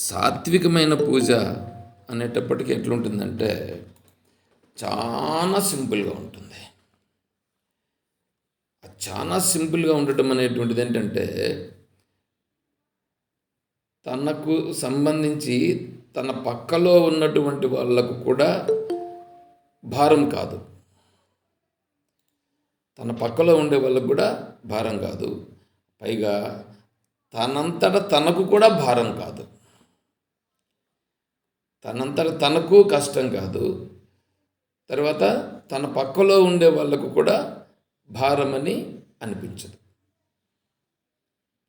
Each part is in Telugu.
సాత్వికమైన పూజ అనేటప్పటికీ ఎట్లుంటుందంటే చాలా సింపుల్గా ఉంటుంది. చాలా సింపుల్గా ఉండటం అనేటువంటిది ఏంటంటే తనకు సంబంధించి తన పక్కలో ఉన్నటువంటి వాళ్ళకు కూడా భారం కాదు. తన పక్కలో ఉండే వాళ్ళకు కూడా భారం కాదు. పైగా తనంతట తనకు కూడా భారం కాదు. తనంతట తనకు కష్టం కాదు. తర్వాత తన పక్కలో ఉండే వాళ్ళకు కూడా భారమని అనిపించదు.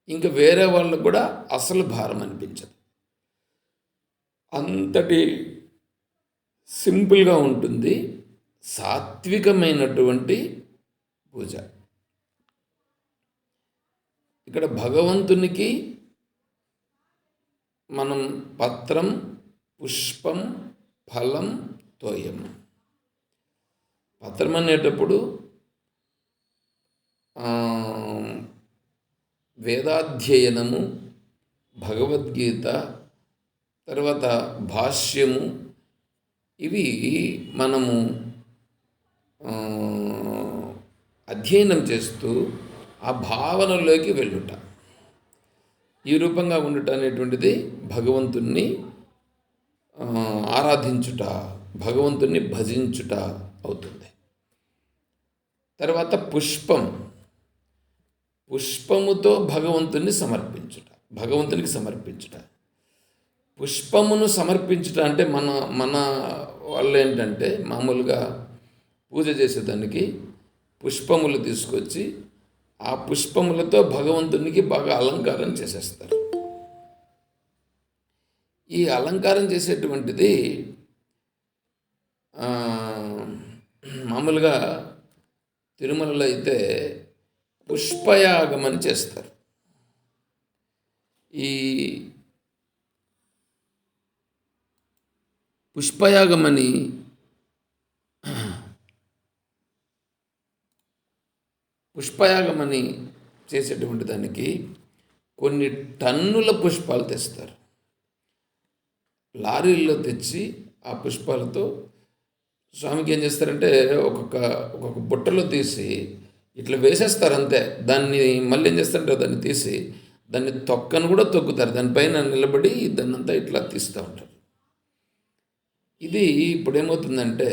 ఇంకా వేరే వాళ్ళకు కూడా అసలు భారం అనిపించదు. అంతటి సింపుల్గా ఉంటుంది సాత్వికమైనటువంటి పూజ. ఇక్కడ భగవంతునికి మనం పత్రం, పుష్పం, ఫలం, తోయం. పత్రం అనేటప్పుడు వేదాధ్యయనము, భగవద్గీత, తర్వాత భాష్యము, ఇవి మనము అధ్యయనం చేస్తూ ఆ భావనలోకి వెళ్ళుట, ఈ రూపంగా ఉండుట అనేటువంటిది భగవంతుణ్ణి ఆరాధించుట, భగవంతుణ్ణి భజించుట అవుతుంది. తర్వాత పుష్పముతో భగవంతునికి సమర్పించుట. పుష్పమును సమర్పించుట అంటే మన వాళ్ళు ఏంటంటే మామూలుగా పూజ చేసేదానికి పుష్పములు తీసుకొచ్చి ఆ పుష్పములతో భగవంతునికి బాగా అలంకారం చేసేస్తారు. ఈ అలంకారం చేసేటువంటిది మామూలుగా తిరుమలలో అయితే పుష్పయాగం అని చేస్తారు. ఈ పుష్పయాగమని చేసేటువంటి దానికి కొన్ని టన్నుల పుష్పాలు తెస్తారు. లారీల్లో తెచ్చి ఆ పుష్పాలతో స్వామికి ఏం చేస్తారంటే ఒక్కొక్క బుట్టలో తీసి ఇట్లా వేసేస్తారు అంతే. దాన్ని మళ్ళీ ఏం చేస్తారంటే దాన్ని తీసి దాన్ని తొక్కను కూడా తొక్కుతారు. దానిపైన నిలబడి దాన్ని అంతా ఇట్లా తీస్తూ ఉంటారు. ఇది ఇప్పుడు ఏమవుతుందంటే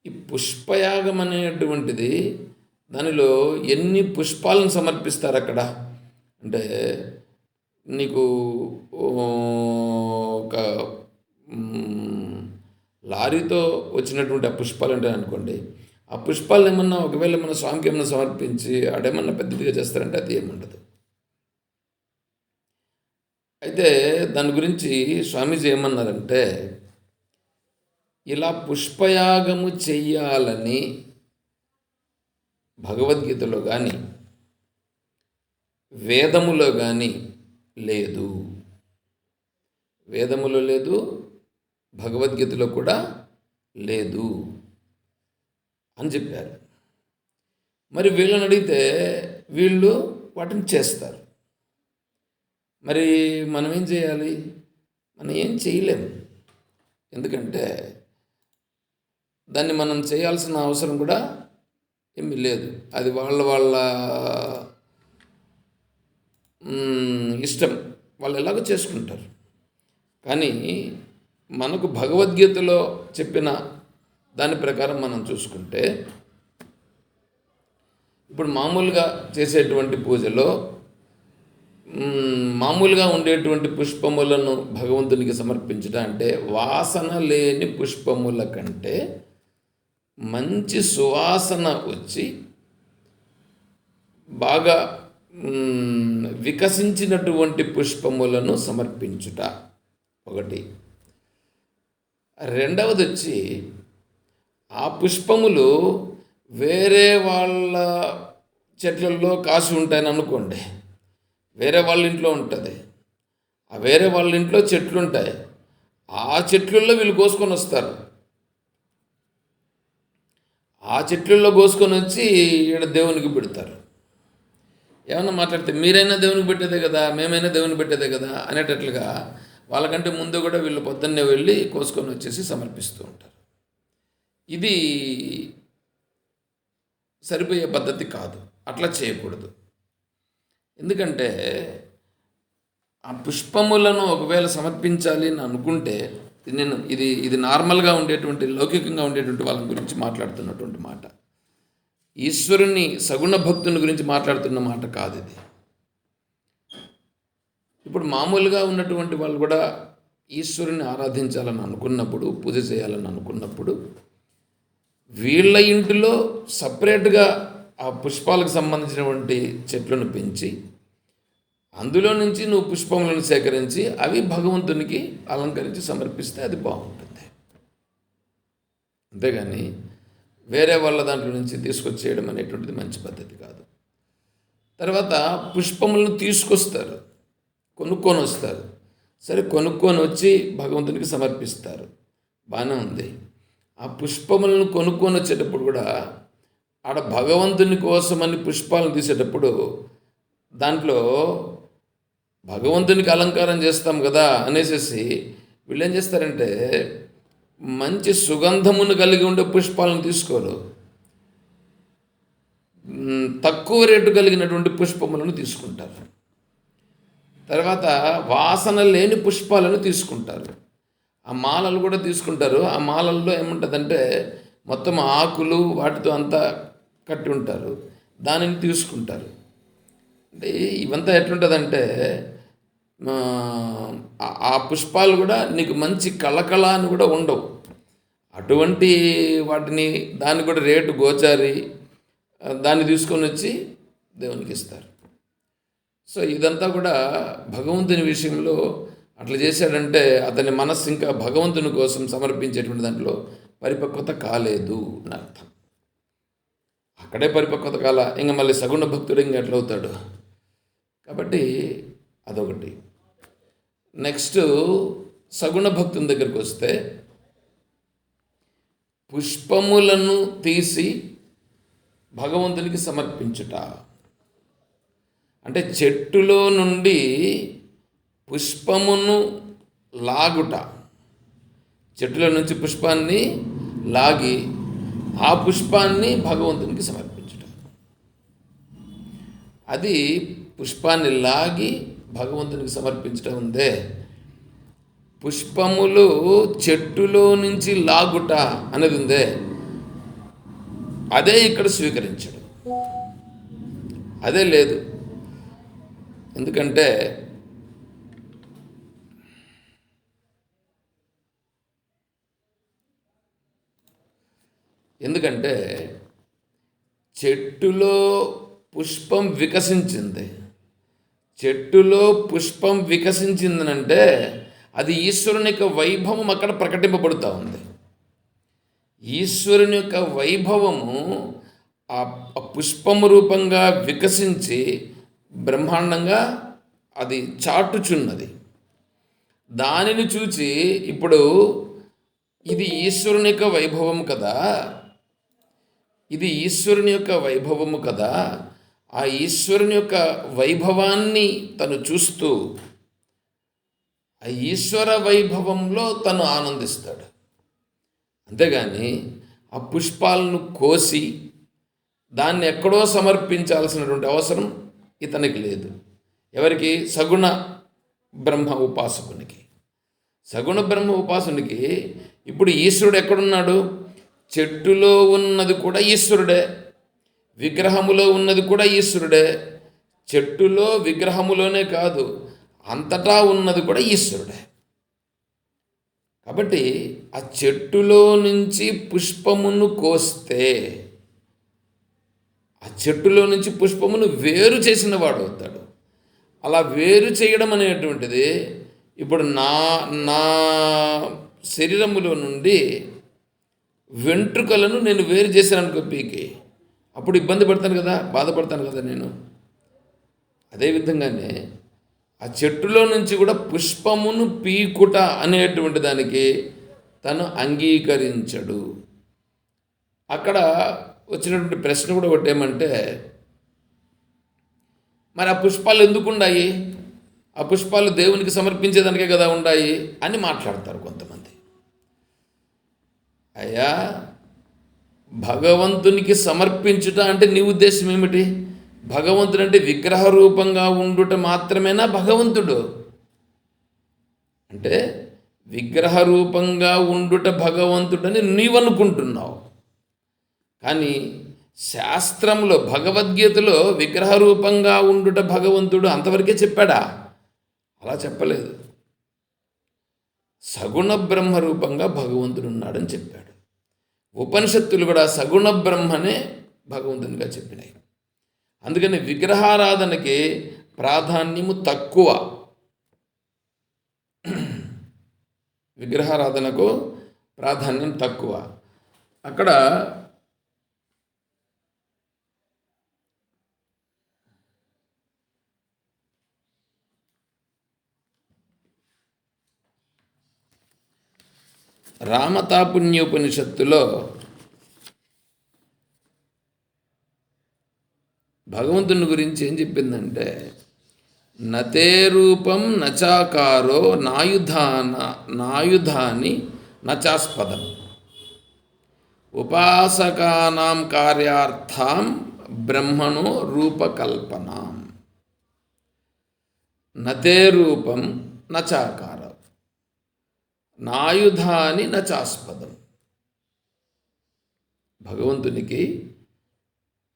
ఈ పుష్పయాగం అనేటువంటిది దానిలో ఎన్ని పుష్పాలను సమర్పిస్తారు అక్కడ అంటే నీకు ఒక లారీతో వచ్చినటువంటి ఆ పుష్పాలు ఉంటాయి అనుకోండి. ఆ పుష్పాలను ఏమన్నా ఒకవేళ మన స్వామికి ఏమన్నా సమర్పించి ఆడేమన్నా పెద్దదిగా చేస్తారంటే అది ఏముండదు. అయితే దాని గురించి స్వామీజీ ఏమన్నారంటే ఇలా పుష్పయాగము చెయ్యాలని భగవద్గీతలో కానీ వేదములో కానీ లేదు. వేదములో లేదు, భగవద్గీతలో కూడా లేదు అని చెప్పారు. మరి వీళ్ళని అడిగితే వీళ్ళు వాటిని చేస్తారు. మరి మనం ఏం చేయాలి? మనం ఏం చేయలేము. ఎందుకంటే దాన్ని మనం చేయాల్సిన అవసరం కూడా ఏమీ లేదు. అది వాళ్ళ ఇష్టం, వాళ్ళు ఎలాగో చేసుకుంటారు. కానీ మనకు భగవద్గీతలో చెప్పిన దాని ప్రకారం మనం చూసుకుంటే ఇప్పుడు మామూలుగా చేసేటువంటి పూజలో మామూలుగా ఉండేటువంటి పుష్పములను భగవంతునికి సమర్పించడం అంటే వాసన లేని పుష్పముల కంటే మంచి సువాసన వచ్చి బాగా వికసించినటువంటి పుష్పములను సమర్పించుట ఒకటి. రెండవది వచ్చి ఆ పుష్పములు వేరే వాళ్ళ చెట్లలో కాసి ఉంటాయని అనుకోండి. వేరే వాళ్ళ ఇంట్లో ఉంటుంది. ఆ వేరే వాళ్ళ ఇంట్లో చెట్లు ఉంటాయి. ఆ చెట్లలో వీళ్ళు కోసుకొని వస్తారు. ఆ చెట్లలో కోసుకొని వచ్చి ఈడ దేవునికి పెడతారు. ఏమన్నా మాట్లాడితే మీరైనా దేవునికి పెట్టేదే కదా, మేమైనా దేవునికి పెట్టేదే కదా అనేటట్లుగా వాళ్ళకంటే ముందు కూడా వీళ్ళు పొద్దున్నే వెళ్ళి కోసుకొని వచ్చేసి సమర్పిస్తూ ఉంటారు. ఇది సరిపోయే పద్ధతి కాదు, అట్లా చేయకూడదు. ఎందుకంటే ఆ పుష్పములను ఒకవేళ సమర్పించాలి అని అనుకుంటే, నేను ఇది నార్మల్గా ఉండేటువంటి, లౌకికంగా ఉండేటువంటి వాళ్ళ గురించి మాట్లాడుతున్నటువంటి మాట. ఈశ్వరుని సగుణ భక్తుని గురించి మాట్లాడుతున్న మాట కాదు ఇది. ఇప్పుడు మామూలుగా ఉన్నటువంటి వాళ్ళు కూడా ఈశ్వరుని ఆరాధించాలని అనుకున్నప్పుడు, పూజ చేయాలని అనుకున్నప్పుడు, వీళ్ళ ఇంటిలో సపరేట్గా ఆ పుష్పాలకు సంబంధించినటువంటి చెట్లను పెంచి అందులో నుంచి నువ్వు పుష్పములను సేకరించి అవి భగవంతునికి అలంకరించి సమర్పిస్తే అది బాగుంటుంది. అంతేగాని వేరే వాళ్ళ దాంట్లో నుంచి తీసుకొచ్చేయడం అనేటువంటిది మంచి పద్ధతి కాదు. తర్వాత పుష్పములను తీసుకొస్తారు, కొనుక్కొని వస్తారు. సరే, కొనుక్కొని వచ్చి భగవంతునికి సమర్పిస్తారు, బాగానే ఉంది. ఆ పుష్పములను కొనుక్కొని వచ్చేటప్పుడు కూడా ఆడ భగవంతుని కోసమని పుష్పాలను తీసేటప్పుడు దాంట్లో భగవంతునికి అలంకారం చేస్తాం కదా అనేసి వీళ్ళు ఏం చేస్తారంటే మంచి సుగంధమును కలిగి ఉండే పుష్పాలను తీసుకోరు, తక్కువ రేటు కలిగినటువంటి పుష్పములను తీసుకుంటారు. తర్వాత వాసన లేని పుష్పాలను తీసుకుంటారు. ఆ మాలలు కూడా తీసుకుంటారు. ఆ మాలల్లో ఏముంటుందంటే మొత్తం ఆకులు వాటితో అంతా కట్టి ఉంటారు, దానిని తీసుకుంటారు. అంటే ఇవంతా ఎట్లుంటుందంటే ఆ పుష్పాలు కూడా నీకు మంచి కళకళ అని కూడా ఉండవు. అటువంటి వాటిని దాన్ని కూడా రేటు గోచారి దాన్ని తీసుకొని వచ్చి దేవునికి ఇస్తారు. సో ఇదంతా కూడా భగవంతుని విషయంలో అట్లా చేశాడంటే అతని మనస్సు ఇంకా భగవంతుని కోసం సమర్పించేటువంటి దాంట్లో పరిపక్వత కాలేదు అని అర్థం. అక్కడే పరిపక్వత కాల, ఇంకా మళ్ళీ సగుణ భక్తుడు ఇంకా ఎట్లా అవుతాడు? కాబట్టి అదొకటి. నెక్స్ట్ సగుణ భక్తుని దగ్గరికి వస్తే పుష్పములను తీసి భగవంతునికి సమర్పించుట అంటే చెట్టులో నుండి పుష్పమును లాగుట, చెట్టులో నుంచి పుష్పాన్ని లాగి ఆ పుష్పాన్ని భగవంతునికి సమర్పించుట. అది పుష్పాన్ని లాగి భగవంతునికి సమర్పించడం ఉందే, పుష్పములు చెట్టులో నుంచి లాగుట అనేది ఉందే, అదే ఇక్కడ స్వీకరించడం, అదే లేదు. ఎందుకంటే చెట్టులో పుష్పం వికసించింది. చెట్టులో పుష్పం వికసించిందనంటే అది ఈశ్వరుని యొక్క వైభవం అక్కడ ప్రకటింపబడుతూ ఉంది. ఈశ్వరుని యొక్క వైభవము ఆ పుష్పము రూపంగా వికసించి బ్రహ్మాండంగా అది చాటుచున్నది. దానిని చూచి ఇప్పుడు ఇది ఈశ్వరుని యొక్క వైభవం కదా, ఇది ఈశ్వరుని యొక్క వైభవము కదా, ఆ ఈశ్వరుని యొక్క వైభవాన్ని తను చూస్తూ ఆ ఈశ్వర వైభవంలో తను ఆనందిస్తాడు. అంతేగాని ఆ పుష్పాలను కోసి దాన్ని ఎక్కడో సమర్పించాల్సినటువంటి అవసరం ఇతనికి లేదు. ఎవరికి? సగుణ బ్రహ్మ ఉపాసకునికి. సగుణ బ్రహ్మ ఉపాసకునికి ఇప్పుడు ఈశ్వరుడు ఎక్కడున్నాడు? చెట్టులో ఉన్నది కూడా ఈశ్వరుడే, విగ్రహములో ఉన్నది కూడా ఈశ్వరుడే. చెట్టులో విగ్రహములోనే కాదు, అంతటా ఉన్నది కూడా ఈశ్వరుడే. కాబట్టి ఆ చెట్టులో నుంచి పుష్పమును కోస్తే ఆ చెట్టులో నుంచి పుష్పమును వేరు చేసిన వాడు అవుతాడు. అలా వేరు చేయడం అనేటువంటిది ఇప్పుడు నా శరీరములో నుండి వెంట్రుకలను నేను వేరు చేశాను అనుకో, పీకి, అప్పుడు ఇబ్బంది పడతాను కదా, బాధపడతాను కదా నేను. అదేవిధంగానే ఆ చెట్టులో నుంచి కూడా పుష్పమును పీకుట అనేటువంటి దానికి తను అంగీకరించడు. అక్కడ వచ్చినటువంటి ప్రశ్న కూడా ఒకటి ఏమంటే, మరి ఆ పుష్పాలు ఎందుకు ఉన్నాయి? ఆ పుష్పాలు దేవునికి సమర్పించేదానికే కదా ఉన్నాయి అని మాట్లాడతారు కొంతమంది. అయ్యా, భగవంతునికి సమర్పించుట అంటే నీ ఉద్దేశం ఏమిటి? భగవంతుడు అంటే విగ్రహ రూపంగా ఉండుట మాత్రమేనా భగవంతుడు? అంటే విగ్రహ రూపంగా ఉండుట భగవంతుడని నీవనుకుంటున్నావు. కానీ శాస్త్రంలో, భగవద్గీతలో విగ్రహ రూపంగా ఉండుట భగవంతుడు అంతవరకే చెప్పాడా? అలా చెప్పలేదు. సగుణ బ్రహ్మ రూపంగా భగవంతుడు ఉన్నాడని చెప్పాడు. ఉపనిషత్తులు కూడా సగుణ బ్రహ్మనే భగవంతునిగా చెప్పినాయి. అందుకని విగ్రహారాధనకి ప్రాధాన్యము తక్కువ. విగ్రహారాధనకు ప్రాధాన్యం తక్కువ. అక్కడ రామతాపుణ్యోపనిషత్తులో భగవంతుని గురించి ఏం చెప్పిందంటే, నతే రూపం నచాకారో నాయుధాని నచాస్పదం ఉపాసకానాం కార్యార్థాం బ్రహ్మణో రూపకల్పనాం. నతే రూపం నచాకారం నాయుధాని నచాస్పదం. భగవంతునికి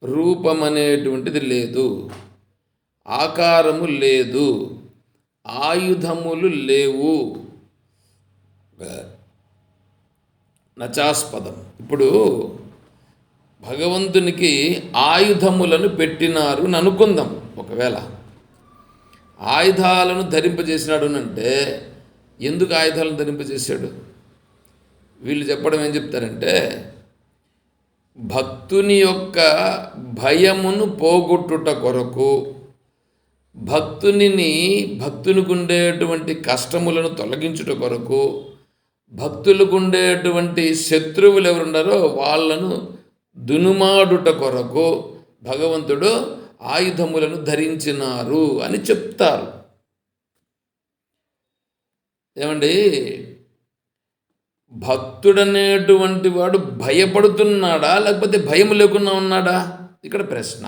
రూపం అనేటువంటిది లేదు, ఆకారము లేదు, ఆయుధములు లేవు. నచాస్పదం. ఇప్పుడు భగవంతునికి ఆయుధములను పెట్టినారు అని అనుకుందాం. ఒకవేళ ఆయుధాలను ధరింపజేసినాడు అంటే ఎందుకు ఆయుధాలను ధరింపజేశాడు? వీళ్ళు చెప్పడం ఏం చెప్తారంటే, భక్తుని యొక్క భయమును పోగొట్టుట కొరకు, భక్తునికి ఉండేటువంటి కష్టములను తొలగించుట కొరకు, భక్తులకు ఉండేటువంటి శత్రువులు ఎవరున్నారో వాళ్ళను దునుమాడుట కొరకు భగవంతుడు ఆయుధములను ధరించినారు అని చెప్తారు. ఏమండి, భక్తుడనేటువంటి వాడు భయపడుతున్నాడా లేకపోతే భయం లేకుండా ఉన్నాడా? ఇక్కడ ప్రశ్న.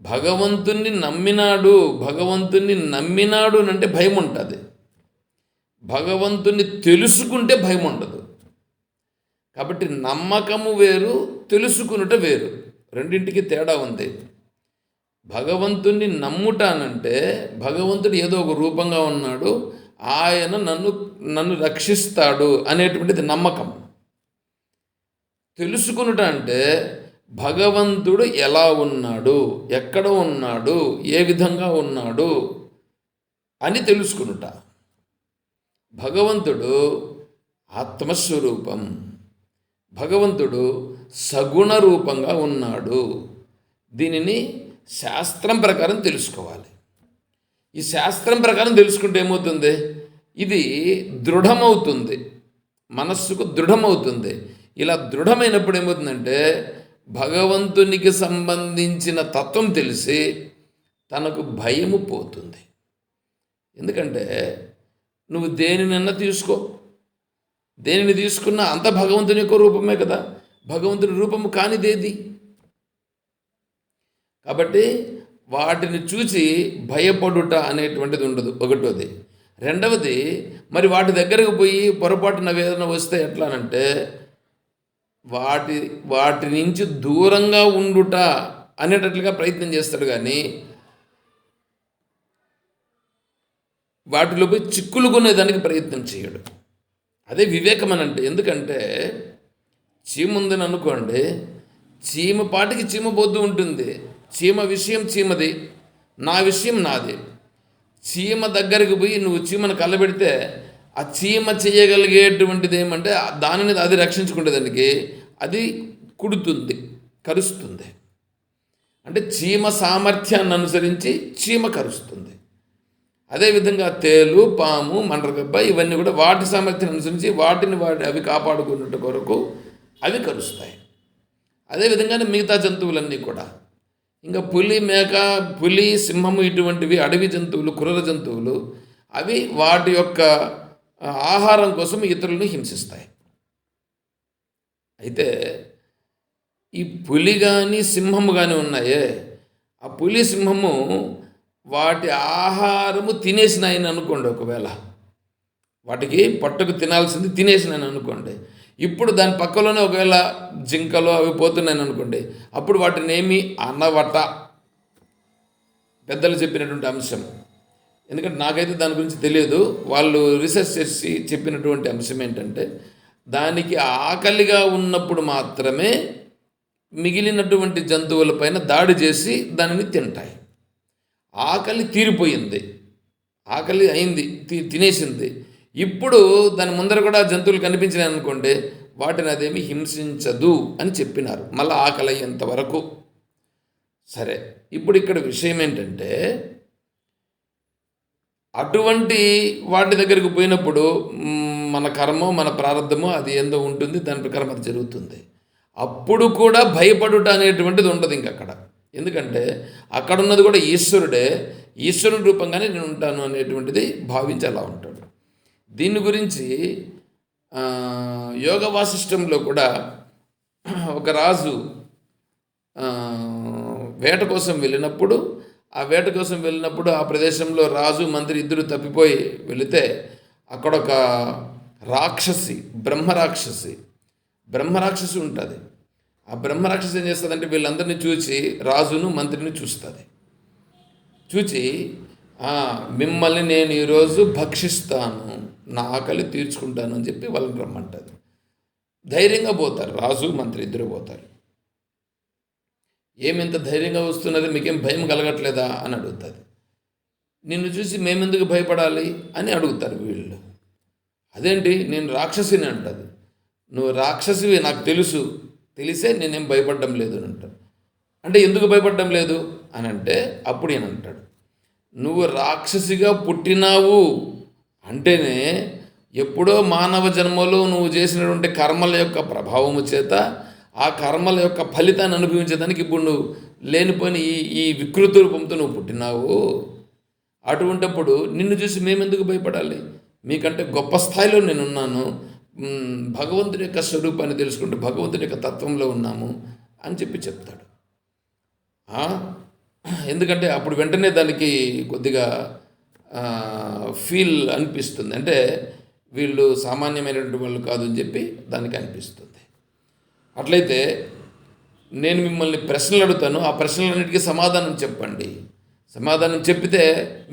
భగవంతుణ్ణి నమ్మినాడు అంటే భయం ఉంటుంది. భగవంతుణ్ణి తెలుసుకుంటే భయం ఉండదు. కాబట్టి నమ్మకము వేరు, తెలుసుకునుట వేరు. రెండింటికి తేడా ఉంది. భగవంతుణ్ణి నమ్ముటానంటే భగవంతుడు ఏదో ఒక రూపంగా ఉన్నాడు, ఆయన నన్ను రక్షిస్తాడు అనేటువంటిది నమ్మకం. తెలుసుకునుట అంటే భగవంతుడు ఎలా ఉన్నాడు, ఎక్కడ ఉన్నాడు, ఏ విధంగా ఉన్నాడు అని తెలుసుకునుట. భగవంతుడు ఆత్మస్వరూపం, భగవంతుడు సగుణ రూపంగా ఉన్నాడు. దీనిని శాస్త్రం ప్రకారం తెలుసుకోవాలి. ఈ శాస్త్రం ప్రకారం తెలుసుకుంటే ఏమవుతుంది? ఇది దృఢమవుతుంది, మనస్సుకు దృఢమవుతుంది. ఇలా దృఢమైనప్పుడు ఏమవుతుందంటే భగవంతునికి సంబంధించిన తత్వం తెలిసి తనకు భయము పోతుంది. ఎందుకంటే నువ్వు దేనినన్నా తీసుకో, దేనిని తీసుకున్నా అంత భగవంతుని యొక్క రూపమే కదా. భగవంతుని రూపము కానిదేది. కాబట్టి వాటిని చూసి భయపడుట అనేటువంటిది ఉండదు, ఒకటోది. రెండవది, మరి వాటి దగ్గరకు పోయి పొరపాటున వేదన వస్తే ఎట్లానంటే వాటి నుంచి దూరంగా ఉండుట అనేటట్లుగా ప్రయత్నం చేస్తాడు. కానీ వాటిలో పోయి చిక్కులు కొనేదానికి ప్రయత్నం చేయడు. అదే వివేకం అని అంటే. ఎందుకంటే చీమ ఉందని అనుకోండి, చీమ పాటికి చీమ పోతూ ఉంటుంది. చీమ విషయం చీమది, నా విషయం నాది. చీమ దగ్గరికి పోయి నువ్వు చీమను కళ్ళబెడితే ఆ చీమ చేయగలిగేటువంటిది ఏమంటే దానిని అది రక్షించుకునేదానికి అది కుడుతుంది, కరుస్తుంది. అంటే చీమ సామర్థ్యాన్ని అనుసరించి చీమ కరుస్తుంది. అదేవిధంగా తేలు, పాము, మండ్రగబ్బ ఇవన్నీ కూడా వాటి సామర్థ్యాన్ని అనుసరించి అవి కాపాడుకున్నట్టు కొరకు అవి కరుస్తాయి. అదేవిధంగానే మిగతా జంతువులన్నీ కూడా ఇంకా పులి, మేక, పులి, సింహము ఇటువంటివి అడవి జంతువులు, క్రూర జంతువులు, అవి వాటి యొక్క ఆహారం కోసం ఇతరులను హింసిస్తాయి. అయితే ఈ పులి కానీ సింహము కానీ ఉన్నాయే, ఆ పులి సింహము వాటి ఆహారము తినేసినాయని అనుకోండి. ఒకవేళ వాటికి పొట్టకు తినాల్సింది తినేసినాయని అనుకోండి. ఇప్పుడు దాని పక్కలోనే ఒకవేళ జింకలు అవి పోతున్నాయని అనుకోండి, అప్పుడు వాటిని ఏమి అనవట. పెద్దలు చెప్పినటువంటి అంశం. ఎందుకంటే నాకైతే దాని గురించి తెలియదు. వాళ్ళు రీసెర్చ్ చేసి చెప్పినటువంటి అంశం ఏంటంటే, దానికి ఆకలిగా ఉన్నప్పుడు మాత్రమే మిగిలినటువంటి జంతువులపైన దాడి చేసి దానిని తింటాయి. ఆకలి తీరిపోయింది, ఆకలి అయింది, తినేసింది. ఇప్పుడు దాని ముందర కూడా జంతువులు కనిపించినాయి అనుకోండి, వాటిని అదేమి హింసించదు అని చెప్పినారు, మళ్ళీ ఆకలి అయ్యేంత వరకు. సరే, ఇప్పుడు ఇక్కడ విషయం ఏంటంటే, అటువంటి వాటి దగ్గరికి పోయినప్పుడు మన కర్మో మన ప్రారంధమో అది ఏందో ఉంటుంది, దాని ప్రకారం అది జరుగుతుంది. అప్పుడు కూడా భయపడుట అనేటువంటిది ఉండదు ఇంక అక్కడ. ఎందుకంటే అక్కడ ఉన్నది కూడా ఈశ్వరుడే, ఈశ్వరుని రూపంగానే నేను ఉంటాను అనేటువంటిది భావించి అలా ఉంటాడు. దీని గురించి యోగ వాసిష్టంలో కూడా ఒక రాజు వేట కోసం వెళ్ళినప్పుడు, ఆ ప్రదేశంలో రాజు మంత్రి ఇద్దరు తప్పిపోయి వెళితే అక్కడ ఒక రాక్షసి, బ్రహ్మరాక్షసి ఉంటుంది. ఆ బ్రహ్మరాక్షసి ఏం చేస్తుందంటే వీళ్ళందరినీ చూసి రాజును మంత్రిని చూస్తుంది. చూచి మిమ్మల్ని నేను ఈరోజు భక్షిస్తాను, నా ఆకలి తీర్చుకుంటాను అని చెప్పి వాళ్ళని రమ్మంటుంది. ధైర్యంగా పోతారు, రాజు మంత్రి ఇద్దరు పోతారు. ఏమింత ధైర్యంగా వస్తున్నది, మీకేం భయం కలగట్లేదా అని అడుగుతుంది. నిన్ను చూసి మేమెందుకు భయపడాలి అని అడుగుతారు వీళ్ళు. అదేంటి, నేను రాక్షసిని అంటుంది. నువ్వు రాక్షసివి నాకు తెలిసే నేనేం భయపడడం లేదు అని అంటాడు. అంటే ఎందుకు భయపడడం లేదు అని అంటే అప్పుడు ఏనంటాడు, నువ్వు రాక్షసిగా పుట్టినావు అంటేనే ఎప్పుడో మానవ జన్మలో నువ్వు చేసినటువంటి కర్మల యొక్క ప్రభావము చేత ఆ కర్మల యొక్క ఫలితాన్ని అనుభవించేదానికి ఇప్పుడు నువ్వు లేనిపోయిన ఈ వికృత రూపంతో నువ్వు పుట్టినావు. అటువంటిప్పుడు నిన్ను చూసి మేమెందుకు భయపడాలి, మీకంటే గొప్ప స్థాయిలో నేనున్నాను, భగవంతుని యొక్క స్వరూపాన్ని తెలుసుకుంటూ భగవంతుని యొక్క తత్వంలో ఉన్నాము అని చెప్తాడు. ఎందుకంటే అప్పుడు వెంటనే దానికి కొద్దిగా ఫీల్ అనిపిస్తుంది, అంటే వీళ్ళు సామాన్యమైనటువంటి వాళ్ళు కాదు అని చెప్పి దానికి అనిపిస్తుంది. అట్లయితే నేను మిమ్మల్ని ప్రశ్నలు అడుగుతాను, ఆ ప్రశ్నలన్నిటికీ సమాధానం చెప్పండి, సమాధానం చెప్పితే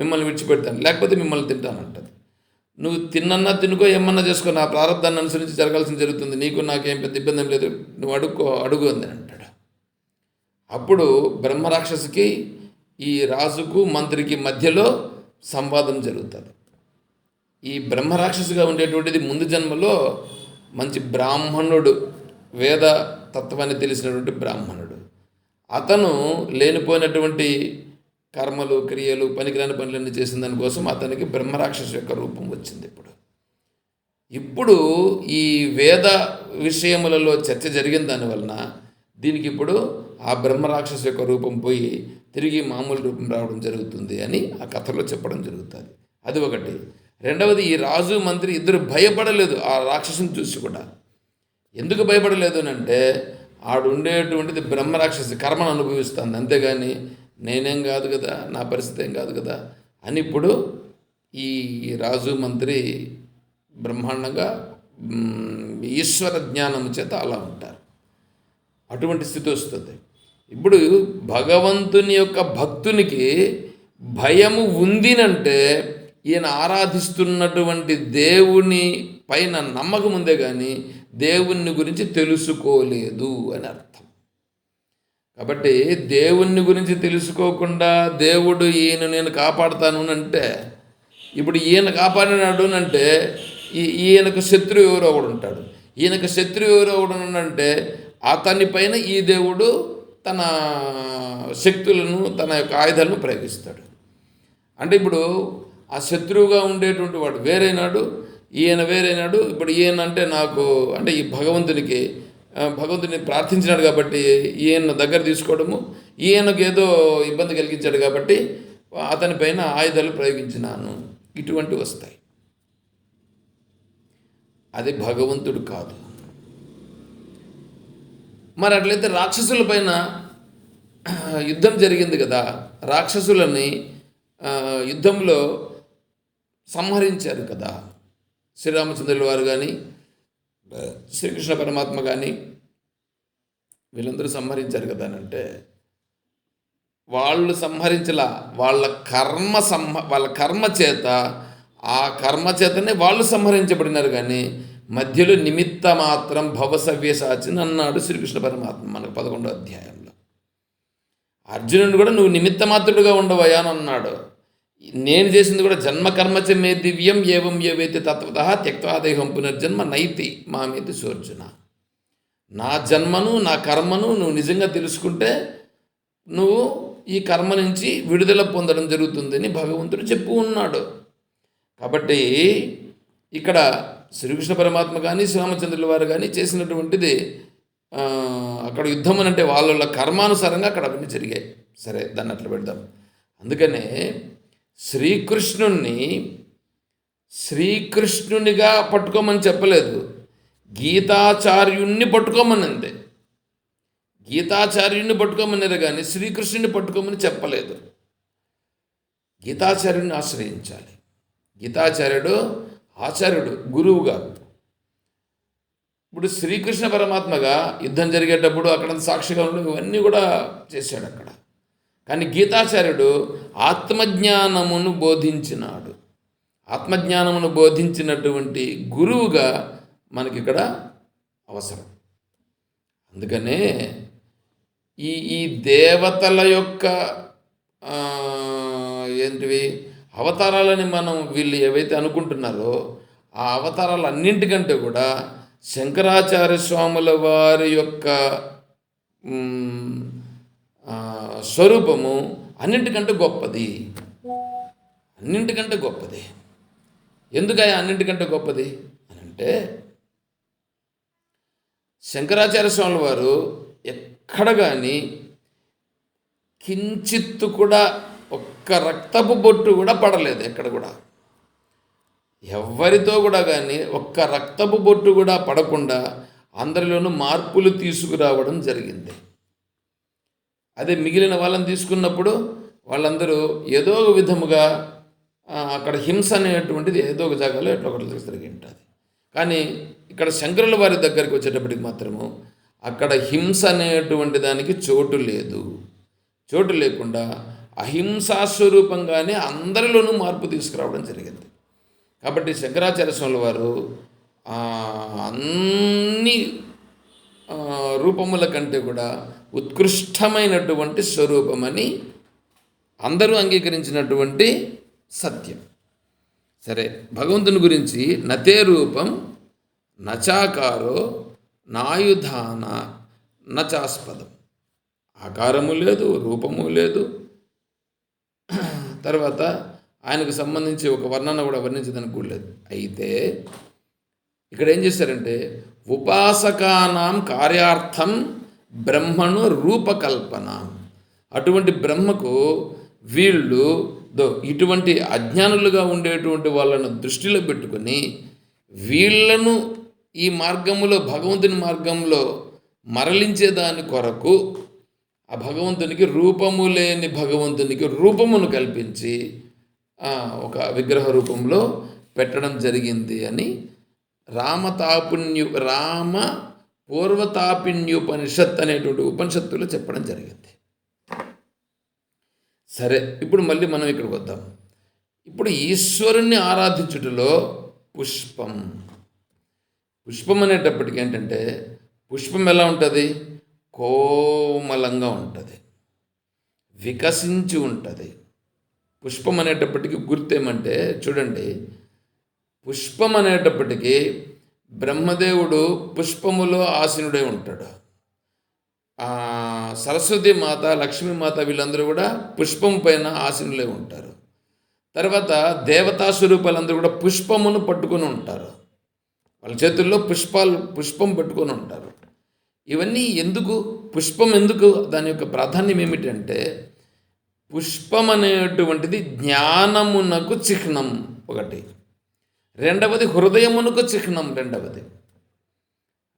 మిమ్మల్ని విడిచిపెడతాను, లేకపోతే మిమ్మల్ని తింటానంటది. నువ్వు తిన్నన్నా తినుకో, ఏమన్నా చేసుకో, నా ప్రారంధాన్ని అనుసరించి జరగాల్సింది జరుగుతుంది, నీకు నాకేం పెద్ద ఇబ్బంది లేదు, నువ్వు అడుగు అని అంటాడు. అప్పుడు బ్రహ్మరాక్షసికి ఈ రాజుకు మంత్రికి మధ్యలో సంవాదం జరుగుతుంది. ఈ బ్రహ్మరాక్షసిగా ఉండేటువంటిది ముందు జన్మలో మంచి బ్రాహ్మణుడు, వేద తత్వాన్ని తెలిసినటువంటి బ్రాహ్మణుడు. అతను లేనిపోయినటువంటి కర్మలు, క్రియలు, పనికిరాని పనులన్నీ చేసిన దానికోసం అతనికి బ్రహ్మరాక్షసు యొక్క రూపం వచ్చింది. ఇప్పుడు ఈ వేద విషయములలో చర్చ జరిగిన దానివలన దీనికి ఇప్పుడు ఆ బ్రహ్మరాక్షసు యొక్క రూపం పోయి తిరిగి మామూలు రూపం రావడం జరుగుతుంది అని ఆ కథలో చెప్పడం జరుగుతుంది. అది ఒకటి. రెండవది, ఈ రాజు మంత్రి ఇద్దరు భయపడలేదు ఆ రాక్షసుని చూసి కూడా. ఎందుకు భయపడలేదు అని అంటే ఆడు ఉండేటువంటిది బ్రహ్మరాక్షసి కర్మను అనుభవిస్తుంది, అంతేగాని నేనేం కాదు కదా, నా పరిస్థితి ఏం కాదు కదా అని ఇప్పుడు ఈ రాజు మంత్రి బ్రహ్మాండంగా ఈశ్వర జ్ఞానం చేత అలా ఉంటారు. అటువంటి స్థితి వస్తుంది. ఇప్పుడు భగవంతుని యొక్క భక్తునికి భయము ఉందినంటే ఈయన ఆరాధిస్తున్నటువంటి దేవుని పైన నమ్మకం ఉందే కానీ దేవుని గురించి తెలుసుకోలేదు అని అర్థం. కాబట్టి దేవుని గురించి తెలుసుకోకుండా దేవుడు ఈయన నేను కాపాడుతాను అంటే, ఇప్పుడు ఈయన కాపాడినాడు అంటే ఈయనకు శత్రువు ఎవరో ఒకడు ఉంటాడు. ఈయనకు శత్రువు ఎవరో ఒకడు అంటే అతని పైన ఈ దేవుడు తన శక్తులను, తన యొక్క ఆయుధాలను ప్రయోగిస్తాడు. అంటే ఇప్పుడు ఆ శత్రువుగా ఉండేటువంటి వాడు వేరైనాడు, ఈయన వేరైనాడు. ఇప్పుడు ఈయన అంటే నాకు, అంటే ఈ భగవంతునికి భగవంతుని ప్రార్థించినాడు కాబట్టి ఈయన దగ్గర తీసుకోవడము, ఈయనకు ఏదో ఇబ్బంది కలిగించాడు కాబట్టి అతని పైన ఆయుధాలు ప్రయోగించినాను, ఇటువంటివి వస్తాయి. అది భగవంతుడు కాదు. మరి అట్లయితే రాక్షసుల పైన యుద్ధం జరిగింది కదా, రాక్షసులని యుద్ధంలో సంహరించారు కదా శ్రీరామచంద్రుల వారు కానీ శ్రీకృష్ణ పరమాత్మ కానీ, వీళ్ళందరూ సంహరించారు కదా అని అంటే, వాళ్ళు సంహరించలా, వాళ్ళ కర్మ చేత, ఆ కర్మ చేతనే వాళ్ళు సంహరించబడినారు. కానీ మధ్యలో నిమిత్త మాత్రం భవసవ్యసాచిని అన్నాడు శ్రీకృష్ణ పరమాత్మ మనకు 11వ అధ్యాయంలో. అర్జునుడు కూడా నువ్వు నిమిత్త మాత్రుడుగా ఉండవయ్యా అని అన్నాడు. నేను చేసింది కూడా జన్మకర్మచ మే దివ్యం ఏవం ఏవైతే తత్వత త్యక్త్వా దేహం పునర్జన్మ నైతి మామేతి సోర్జున. నా జన్మను, నా కర్మను నువ్వు నిజంగా తెలుసుకుంటే నువ్వు ఈ కర్మ నుంచి విడుదల పొందడం జరుగుతుందని భగవంతుడు చెప్పు ఉన్నాడు. కాబట్టి ఇక్కడ శ్రీకృష్ణ పరమాత్మ కానీ శ్రీరామచంద్రుల వారు కానీ చేసినటువంటిది అక్కడ యుద్ధం అని అంటే వాళ్ళ కర్మానుసారంగా అక్కడ అవన్నీ జరిగాయి. సరే, దాన్ని అట్లా పెడదాం. అందుకనే శ్రీకృష్ణునిగా పట్టుకోమని చెప్పలేదు, గీతాచార్యుణ్ణి పట్టుకోమని అంతే. గీతాచార్యుణ్ణి పట్టుకోమన్నారు కానీ శ్రీకృష్ణుని పట్టుకోమని చెప్పలేదు. గీతాచార్యుడిని ఆశ్రయించాలి. గీతాచార్యుడు ఆచార్యుడు, గురువుగా. ఇప్పుడు శ్రీకృష్ణ పరమాత్మగా యుద్ధం జరిగేటప్పుడు అక్కడ సాక్షిగా ఉండడం ఇవన్నీ కూడా చేశాడు అక్కడ. కానీ గీతాచార్యుడు ఆత్మజ్ఞానమును బోధించినాడు. ఆత్మజ్ఞానమును బోధించినటువంటి గురువుగా మనకిక్కడ అవసరం. అందుకనే ఈ దేవతల యొక్క ఏంటివి అవతారాలని మనం వీళ్ళు ఏవైతే అనుకుంటున్నారో ఆ అవతారాలు అన్నింటికంటే కూడా శంకరాచార్య స్వాముల వారి యొక్క స్వరూపము అన్నింటికంటే గొప్పది. అన్నింటికంటే గొప్పది. ఎందుకయ్యా అన్నింటికంటే గొప్పది అని అంటే, శంకరాచార్య స్వాముల వారు ఎక్కడ కానీ కించిత్తు కూడా ఒక్క రక్తపు బొట్టు కూడా పడలేదు. ఎక్కడ కూడా ఎవరితో కూడా కానీ ఒక్క రక్తపు బొట్టు కూడా పడకుండా అందరిలోనూ మార్పులు తీసుకురావడం జరిగింది. అదే మిగిలిన వాళ్ళని తీసుకున్నప్పుడు వాళ్ళందరూ ఏదో ఒక విధముగా అక్కడ హింస అనేటువంటిది ఏదో ఒక జాగాలో ఎట్లా ఒకటి జరిగి ఉంటుంది. కానీ ఇక్కడ శంకరుల వారి దగ్గరికి వచ్చేటప్పటికి మాత్రము అక్కడ హింస అనేటువంటి దానికి చోటు లేదు. చోటు లేకుండా అహింసాస్వరూపంగానే అందరిలోనూ మార్పు తీసుకురావడం జరిగింది. కాబట్టి శంకరాచార్య స్వాముల వారు అన్ని రూపముల కంటే కూడా ఉత్కృష్టమైనటువంటి స్వరూపమని అందరూ అంగీకరించినటువంటి సత్యం. సరే, భగవంతుని గురించి నతే రూపం నచాకారో నాయుధాన నచాస్పదం. ఆకారము లేదు, రూపము లేదు. తర్వాత ఆయనకు సంబంధించి ఒక వర్ణన కూడా వర్ణించడానికి కూడా లేదు. అయితే ఇక్కడ ఏం చేశారంటే ఉపాసకానాం కార్యార్థం బ్రహ్మను రూపకల్పన. అటువంటి బ్రహ్మకు వీళ్ళు ఇటువంటి అజ్ఞానులుగా ఉండేటువంటి వాళ్ళను దృష్టిలో పెట్టుకొని వీళ్ళను ఈ మార్గంలో భగవంతుని మార్గంలో మరలించేదాని కొరకు ఆ భగవంతునికి రూపము లేని భగవంతునికి రూపమును కల్పించి ఒక విగ్రహ రూపంలో పెట్టడం జరిగింది అని రామ పూర్వతాపిన్యుపనిషత్ అనేటువంటి ఉపనిషత్తులో చెప్పడం జరిగింది. సరే, ఇప్పుడు మళ్ళీ మనం ఇక్కడికి వద్దాం. ఇప్పుడు ఈశ్వరుణ్ణి ఆరాధించుటలో పుష్పం అనేటప్పటికి ఏంటంటే, పుష్పం ఎలా ఉంటుంది? కోమలంగా ఉంటుంది, వికసించి ఉంటుంది. పుష్పం అనేటప్పటికీ గుర్తేమంటే, చూడండి, పుష్పం అనేటప్పటికీ బ్రహ్మదేవుడు పుష్పములో ఆసీనుడై ఉంటాడు. సరస్వతి మాత, లక్ష్మీమాత వీళ్ళందరూ కూడా పుష్పం పైన ఆసీనులై ఉంటారు. తర్వాత దేవతా స్వరూపాలందరూ కూడా పుష్పమును పట్టుకొని ఉంటారు. వాళ్ళ చేతుల్లో పుష్పం పట్టుకొని ఉంటారు. ఇవన్నీ ఎందుకు? పుష్పం ఎందుకు? దాని యొక్క ప్రాధాన్యం ఏమిటంటే, పుష్పం అనేటువంటిది జ్ఞానమునకు చిహ్నం ఒకటి, రెండవది హృదయమునకు చిహ్నం రెండవది.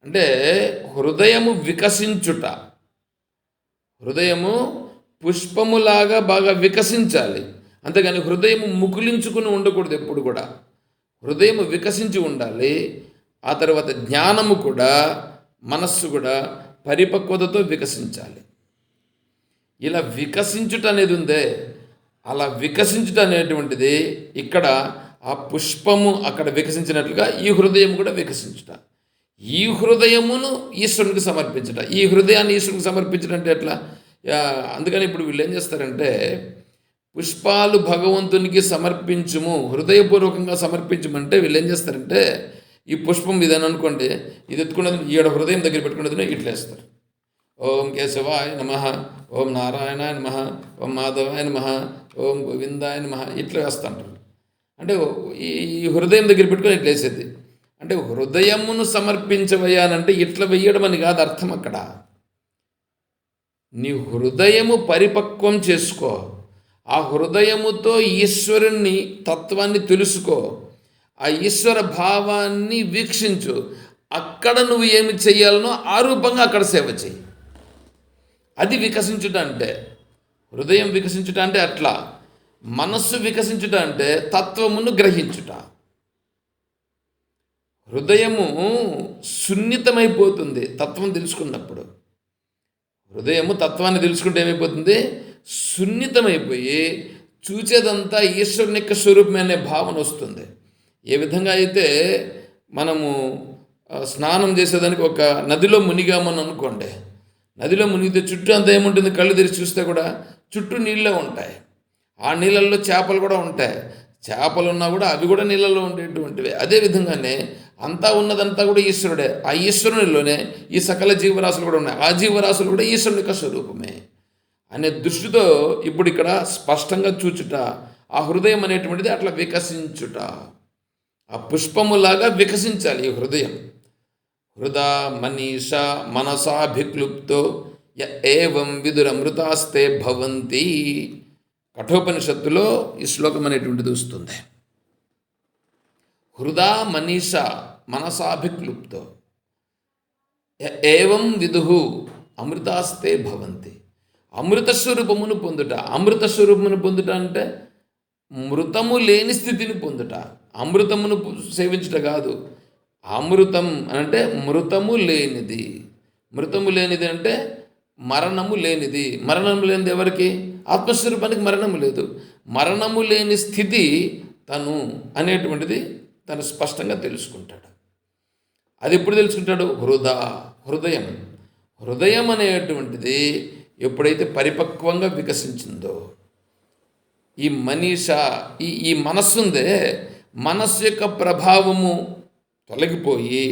అంటే హృదయము వికసించుట, హృదయము పుష్పములాగా బాగా వికసించాలి. అంతేగాని హృదయము ముకులించుకుని ఉండకూడదు ఎప్పుడు కూడా. హృదయము వికసించి ఉండాలి. ఆ తర్వాత జ్ఞానము కూడా, మనస్సు కూడా పరిపక్వతతో వికసించాలి. ఇలా వికసించుట అనేది ఉందే, అలా వికసించుట అనేటువంటిది ఇక్కడ ఆ పుష్పము అక్కడ వికసించినట్లుగా ఈ హృదయం కూడా వికసించుట. ఈ హృదయమును ఈశ్వరునికి సమర్పించుట. ఈ హృదయాన్ని ఈశ్వరునికి సమర్పించడం అంటే ఎట్లా? అందుకని ఇప్పుడు వీళ్ళు ఏం చేస్తారంటే, పుష్పాలు భగవంతునికి సమర్పించుము, హృదయపూర్వకంగా సమర్పించమంటే వీళ్ళు ఏం చేస్తారంటే, ఈ పుష్పం ఇదని అనుకోండి, ఇది ఎత్తుకున్నది ఈడ హృదయం దగ్గర పెట్టుకున్నది ఇట్లా వేస్తారు. ఓం కేశవాయ నమః, ఓం నారాయణాయ నమః, ఓం మాధవాయ నమః, ఓం గోవిందాయ నమః ఇట్లా వేస్తుంటారు. అంటే ఈ హృదయం దగ్గర పెట్టుకొని ఇట్లా వేసేది. అంటే హృదయమును సమర్పించవయ్యానంటే ఇట్లా వెయ్యడం అని కాదు అర్థం. అక్కడ నీ హృదయము పరిపక్వం చేసుకో, ఆ హృదయముతో ఈశ్వరుని తత్వాన్ని తెలుసుకో, ఆ ఈశ్వర భావాన్ని వీక్షించు. అక్కడ నువ్వు ఏమి చెయ్యాలనో ఆ రూపంగా అక్కడ సేవ చెయ్యి. అది వికసించుట అంటే. హృదయం వికసించుట అంటే అట్లా, మనస్సు వికసించుట అంటే తత్వమును గ్రహించుట. హృదయము సున్నితమైపోతుంది తత్వం తెలుసుకున్నప్పుడు. హృదయము తత్వాన్ని తెలుసుకుంటే ఏమైపోతుంది? సున్నితమైపోయి చూచేదంతా ఈశ్వరుని యొక్క స్వరూపమే అనే భావన వస్తుంది. ఏ విధంగా అయితే మనము స్నానం చేసేదానికి ఒక నదిలో మునిగామని అనుకోండి, నదిలో మునిగితే చుట్టూ అంతా ఏముంటుంది? కళ్ళు తెరిచి చూస్తే కూడా చుట్టూ నీళ్ళే ఉంటాయి. ఆ నీళ్ళల్లో చేపలు కూడా ఉంటాయి. చేపలు ఉన్నా కూడా అవి కూడా నీళ్ళల్లో ఉండేటువంటివి. అదేవిధంగానే అంతా ఉన్నదంతా కూడా ఈశ్వరుడే. ఆ ఈశ్వరునిలోనే ఈ సకల జీవరాశులు కూడా ఉన్నాయి. ఆ జీవరాశులు కూడా ఈశ్వరుని యొక్క స్వరూపమే అనే దృష్టితో ఇప్పుడు ఇక్కడ స్పష్టంగా చూచుట. ఆ హృదయం అనేటువంటిది అట్లా వికసించుట, ఆ పుష్పములాగా వికసించాలి ఈ హృదయం. హృదా మనీష మనసాభిక్లుప్తో ఏవం విదురమృతాస్తే భవంతి. కఠోపనిషత్తులో ఈ శ్లోకం అనేటువంటిది వస్తుంది. హృదా మనీష మనసాభిక్లుప్తో ఏవం విదుహు అమృతాస్తే భవంతి. అమృత స్వరూపమును పొందుట. అమృత స్వరూపమును పొందుట అంటే మృతము లేని స్థితిని పొందుట. అమృతమును సేవించుట కాదు. అమృతం అంటే మృతము లేనిది. మృతము లేనిది అంటే మరణము లేనిది. మరణము లేనిది ఎవరికి? ఆత్మస్వరూపానికి మరణము లేదు. మరణము లేని స్థితి తను అనేటువంటిది తను స్పష్టంగా తెలుసుకుంటాడు. అది ఎప్పుడు తెలుసుకుంటాడు? హృదయం. హృదయం అనేటువంటిది ఎప్పుడైతే పరిపక్వంగా వికసించిందో, ఈ మనీష ఈ మనస్సు ఉందే, మనస్సు యొక్క ప్రభావము తొలగిపోయి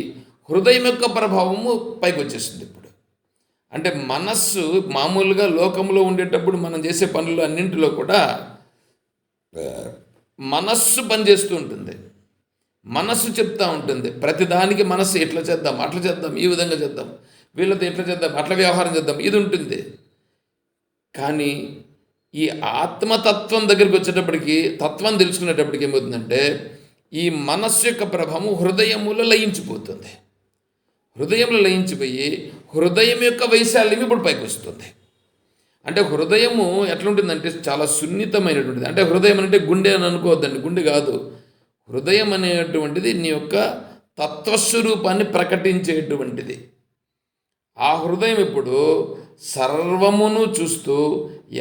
హృదయం యొక్క ప్రభావము పైకి వచ్చేసింది ఇప్పుడు. అంటే మనస్సు మామూలుగా లోకంలో ఉండేటప్పుడు మనం చేసే పనులు అన్నింటిలో కూడా మనస్సు పనిచేస్తూ ఉంటుంది. మనస్సు చెప్తూ ఉంటుంది ప్రతిదానికి. మనస్సు ఎట్లా చేద్దాం, అట్లా చేద్దాం, ఈ విధంగా చేద్దాం, వీళ్ళతో ఎట్లా చేద్దాం, అట్లా వ్యవహారం చేద్దాం, ఇది ఉంటుంది. కానీ ఈ ఆత్మతత్వం దగ్గరికి వచ్చేటప్పటికి, తత్వం తెలుసుకునేటప్పటికి ఏమవుతుందంటే ఈ మనస్సు యొక్క ప్రభావం హృదయములో లయించిపోతుంది. హృదయంలో లయించిపోయి హృదయం యొక్క వైశాల్యం ఇప్పుడు పైకి వస్తుంది. అంటే హృదయము ఎట్లుంటుందంటే చాలా సున్నితమైనటువంటిది. అంటే హృదయం అంటే గుండె అని అనుకోవద్దండి, గుండె కాదు. హృదయం అనేటువంటిది నీ యొక్క తత్వస్వరూపాన్ని ప్రకటించేటువంటిది. ఆ హృదయం ఇప్పుడు సర్వమును చూస్తూ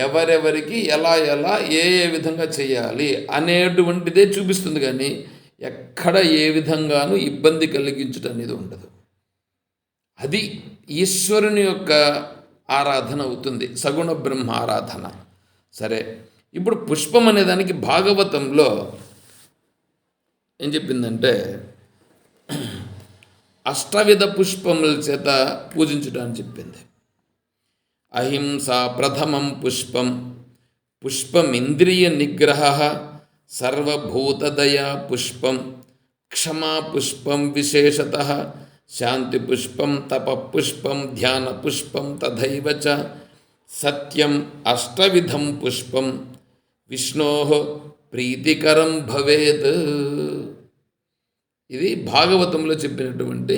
ఎవరెవరికి ఎలా ఎలా ఏ విధంగా చేయాలి అనేటువంటిదే చూపిస్తుంది. కానీ ఎక్కడ ఏ విధంగానూ ఇబ్బంది కలిగించడం అనేది ఉండదు. అది ఈశ్వరుని యొక్క ఆరాధన అవుతుంది, సగుణ బ్రహ్మ ఆరాధన. సరే, ఇప్పుడు పుష్పం అనేదానికి భాగవతంలో ఏం చెప్పిందంటే అష్టవిధ పుష్పముల చేత పూజించడానికి చెప్పింది. అహింస ప్రథమం పుష్పం, పుష్పమింద్రియ నిగ్రహ, సర్వభూతదయా పుష్పం, క్షమా పుష్పం విశేషతః, శాంతి పుష్పం తప పుష్పం ధ్యాన పుష్పం తథైవ చ సత్యం అష్టవిధం పుష్పం విష్ణో ప్రీతికరం భవేత్. ఇది భాగవతంలో చెప్పినటువంటి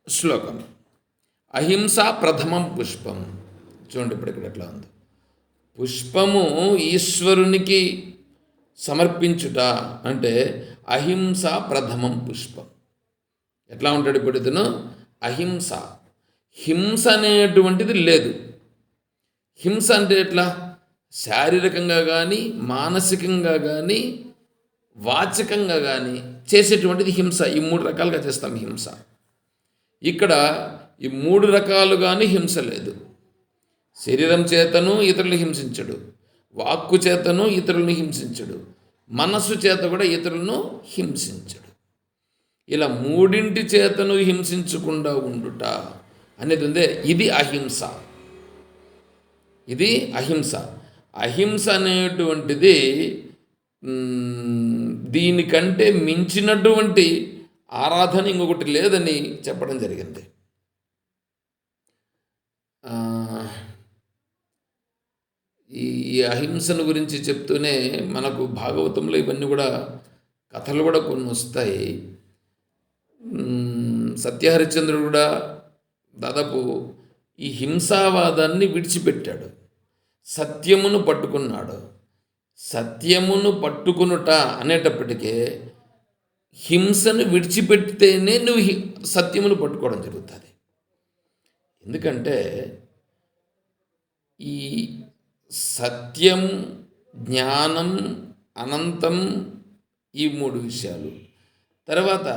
శ్లోకం. అహింస ప్రథమం పుష్పం. చూడండి ఇప్పుడు ఇక్కడ ఎట్లా ఉంది. పుష్పము ఈశ్వరునికి సమర్పించుట అంటే అహింస ప్రథమం పుష్పం. ఎట్లా ఉంటాడు ఇప్పుడు ఇతను? అహింస. హింస అనేటువంటిది లేదు. హింస అంటే ఎట్లా? శారీరకంగా కానీ మానసికంగా కానీ వాచకంగా కానీ చేసేటువంటిది హింస. ఈ 3 రకాలుగా చేస్తాం హింస. ఇక్కడ ఈ 3 రకాలుగానే హింస లేదు. శరీరం చేతను ఇతరులను హింసించడు, వాక్కు చేతను ఇతరులను హింసించడు, మనస్సు చేత కూడా ఇతరులను హింసించడు. ఇలా 3 చేతను హింసించకుండా ఉండుట అనేది ఉందే, ఇది అహింస. ఇది అహింస. అహింస అనేటువంటిది దీనికంటే మించినటువంటి ఆరాధన ఇంకొకటి లేదని చెప్పడం జరిగింది. ఈ అహింసను గురించి చెప్తూనే మనకు భాగవతంలో ఇవన్నీ కూడా కథలు కూడా కొన్ని వస్తాయి. సత్యహరిశ్చంద్రుడు కూడా దాదాపు ఈ హింసావాదాన్ని విడిచిపెట్టాడు, సత్యమును పట్టుకున్నాడు. సత్యమును పట్టుకునుట అనేటప్పటికే హింసను విడిచిపెడితేనే నువ్వు సత్యమును పట్టుకోవడం జరుగుతుంది. ఎందుకంటే ఈ సత్యం, జ్ఞానం, అనంతం, ఈ 3 విషయాలు. తర్వాత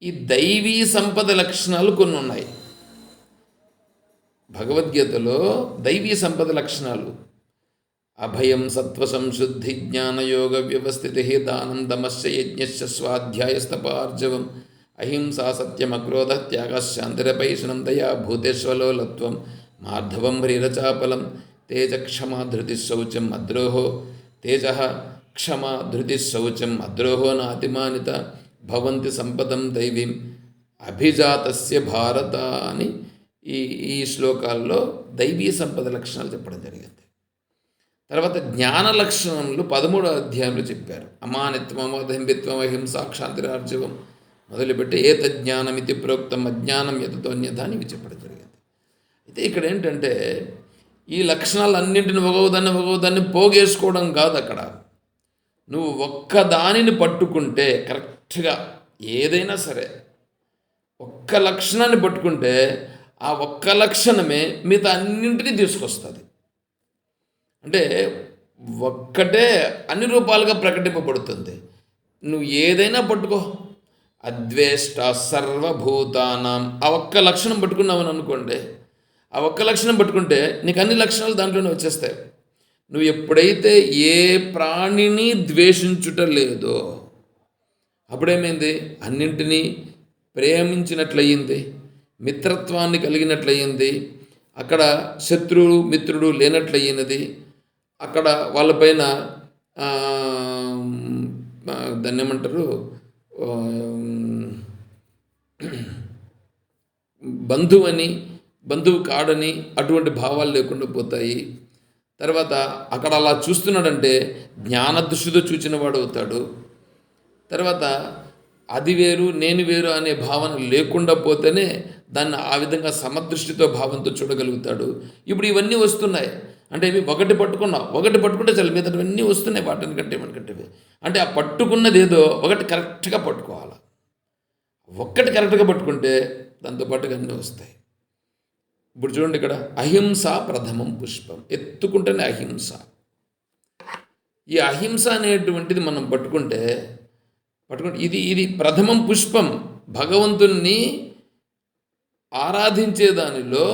ఈ దైవీ సంపద లక్షణాలు కొన్ని ఉన్నాయి భగవద్గీతలో. దైవీ సంపద లక్షణాలు అభయం, సత్వ సంశుద్ధి, జ్ఞానయోగ వ్యవస్థితి, దానం, దమశ్చ యజ్ఞశ్చ స్వాధ్యాయస్తపార్జవం, అహింసా, సత్యం, అక్రోధ, త్యాగ, శాంతిరపైషణం, దయా, భూతేశ్వలోలత్వం, మార్ధవం, హ్రీరచాపలం, తేజ, క్షమా, ధృతి, శౌచం, అద్రోహో. తేజ, క్షమా, ధృతి, శౌచం, అద్రోహో నాతిమానిత భవంతి సంపదం దైవీం అభిజాతస్య భారత అని ఈ శ్లోకాల్లో దైవీ సంపద లక్షణాలు చెప్పడం జరిగింది. తర్వాత జ్ఞాన లక్షణంలో 13వ అధ్యాయంలో చెప్పారు. అమానిత్వం, అమదంబిత్వం, అహింసా, క్షాంతిరార్జవం మొదలుపెట్టి ఏతజ్ఞానమితి ప్రోక్తం అజ్ఞానం యతతోన్యత అని ఇవి చెప్పడం జరిగింది. అయితే ఇక్కడ ఏంటంటే ఈ లక్షణాలన్నింటిని ఒకదాన్ని పోగేసుకోవడం కాదు. అక్కడ నువ్వు ఒక్కదానిని పట్టుకుంటే కరెక్ట్గా ఏదైనా సరే ఒక్క లక్షణాన్ని పట్టుకుంటే ఆ ఒక్క లక్షణమే మిగతా అన్నింటినీ తీసుకొస్తుంది. అంటే ఒక్కటే అన్ని రూపాలుగా ప్రకటింపబడుతుంది. నువ్వు ఏదైనా పట్టుకో, అద్వేష్ట సర్వభూతానాం, ఆ ఒక్క లక్షణం పట్టుకున్నావని అనుకోండి, ఆ ఒక్క లక్షణం పట్టుకుంటే నీకు అన్ని లక్షణాలు దాంట్లోనే వచ్చేస్తాయి. నువ్వు ఎప్పుడైతే ఏ ప్రాణిని ద్వేషించుట లేదో అప్పుడేమైంది? అన్నింటినీ ప్రేమించినట్లయింది, మిత్రత్వాన్ని కలిగినట్లయింది. అక్కడ శత్రువు మిత్రుడు లేనట్లయినది. అక్కడ వాళ్ళపైన దాన్ని ఏమంటారు, బంధువని బంధువు కాడని అటువంటి భావాలు లేకుండా పోతాయి. తర్వాత అక్కడ అలా చూస్తున్నాడంటే జ్ఞాన దృష్టితో చూచిన వాడు అవుతాడు. తర్వాత అది వేరు నేను వేరు అనే భావన లేకుండా పోతేనే దాన్ని ఆ విధంగా సమదృష్టితో భావంతో చూడగలుగుతాడు. ఇప్పుడు ఇవన్నీ వస్తున్నాయి అంటే ఇవి ఒకటి పట్టుకుంటే చాలు, మిగతా ఇవన్నీ వస్తున్నాయి వాటిని కంటే మనకంటే. అంటే ఆ పట్టుకున్నది ఏదో ఒకటి కరెక్ట్గా పట్టుకోవాలి. ఒక్కటి కరెక్ట్గా పట్టుకుంటే దాంతోపాటుగా అన్నీ వస్తాయి. ఇప్పుడు చూడండి, ఇక్కడ అహింస ప్రథమం పుష్పం, ఎత్తుకుంటేనే అహింస. ఈ అహింస అనేటువంటిది మనం పట్టుకుంటే ఇది ప్రథమం పుష్పం. భగవంతుణ్ణి ఆరాధించే దానిలో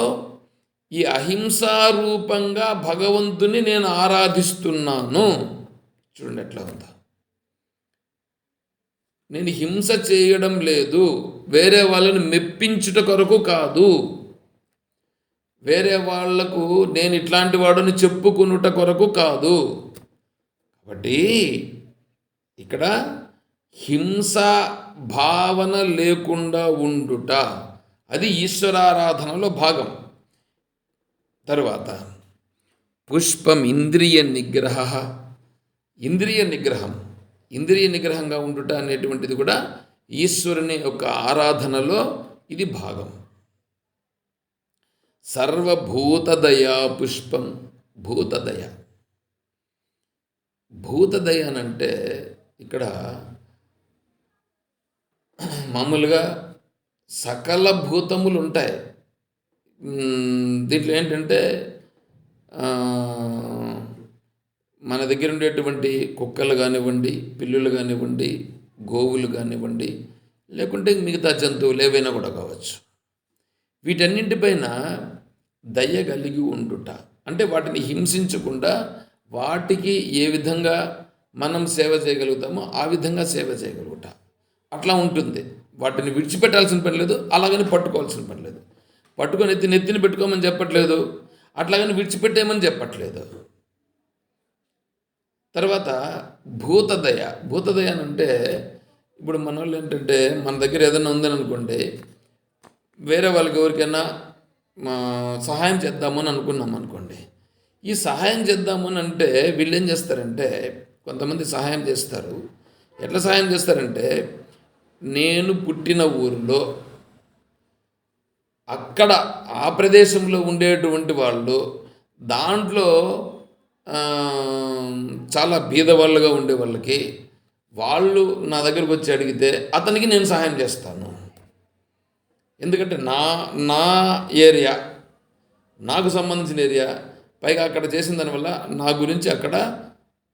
ఈ అహింసారూపంగా భగవంతుని నేను ఆరాధిస్తున్నాను. చూడండి ఎట్లా ఉందా. నేను హింస చేయడం లేదు, వేరే వాళ్ళని మెప్పించుట కొరకు కాదు, వేరే వాళ్లకు నేను ఇట్లాంటి వాడుని చెప్పుకునుట కొరకు కాదు. కాబట్టి ఇక్కడ హింసా భావన లేకుండా ఉండుట, అది ఈశ్వరారాధనలో భాగం. తరువాత పుష్పం ఇంద్రియ నిగ్రహ, ఇంద్రియ నిగ్రహం, ఇంద్రియ నిగ్రహంగా ఉండుట అనేటువంటిది కూడా ఈశ్వరుని యొక్క ఆరాధనలో ఇది భాగం. సర్వభూతదయా పుష్పం, భూతదయ. భూతదయ అనంటే ఇక్కడ మామూలుగా సకల భూతములు ఉంటాయి. దీంట్లో ఏంటంటే మన దగ్గర ఉండేటువంటి కుక్కలు కానివ్వండి, పిల్లులు కానివ్వండి, గోవులు కానివ్వండి, లేకుంటే మిగతా జంతువులు ఏవైనా కూడా కావచ్చు, వీటన్నింటిపైన దయ కలిగి ఉండుట అంటే వాటిని హింసించకుండా వాటికి ఏ విధంగా మనం సేవ చేయగలుగుతామో ఆ విధంగా సేవ చేయగలుగుట అట్లా ఉంటుంది. వాటిని విడిచిపెట్టాల్సిన పని లేదు, అలాగని పట్టుకోవాల్సిన పని లేదు. పట్టుకొని నెత్తిని పెట్టుకోమని చెప్పట్లేదు, అట్లాగని విడిచిపెట్టేయమని చెప్పట్లేదు. తర్వాత భూతదయ. భూతదయ అంటే ఇప్పుడు మన వాళ్ళు ఏంటంటే మన దగ్గర ఏదైనా ఉందని అనుకోండి, వేరే వాళ్ళకి ఎవరికైనా సహాయం చేద్దామని అనుకున్నాం అనుకోండి, ఈ సహాయం చేద్దామని అంటే వీళ్ళు ఏం చేస్తారంటే, కొంతమంది సహాయం చేస్తారు. ఎట్లా సహాయం చేస్తారంటే, నేను పుట్టిన ఊరిలో అక్కడ ఆ ప్రదేశంలో ఉండేటువంటి వాళ్ళు దాంట్లో చాలా బీదవాళ్ళుగా ఉండే వాళ్ళకి వాళ్ళు నా దగ్గరకు వచ్చి అడిగితే అతనికి నేను సహాయం చేస్తాను. ఎందుకంటే నా ఏరియా, నాకు సంబంధించిన ఏరియా, పైగా అక్కడ చేసిన దానివల్ల నా గురించి అక్కడ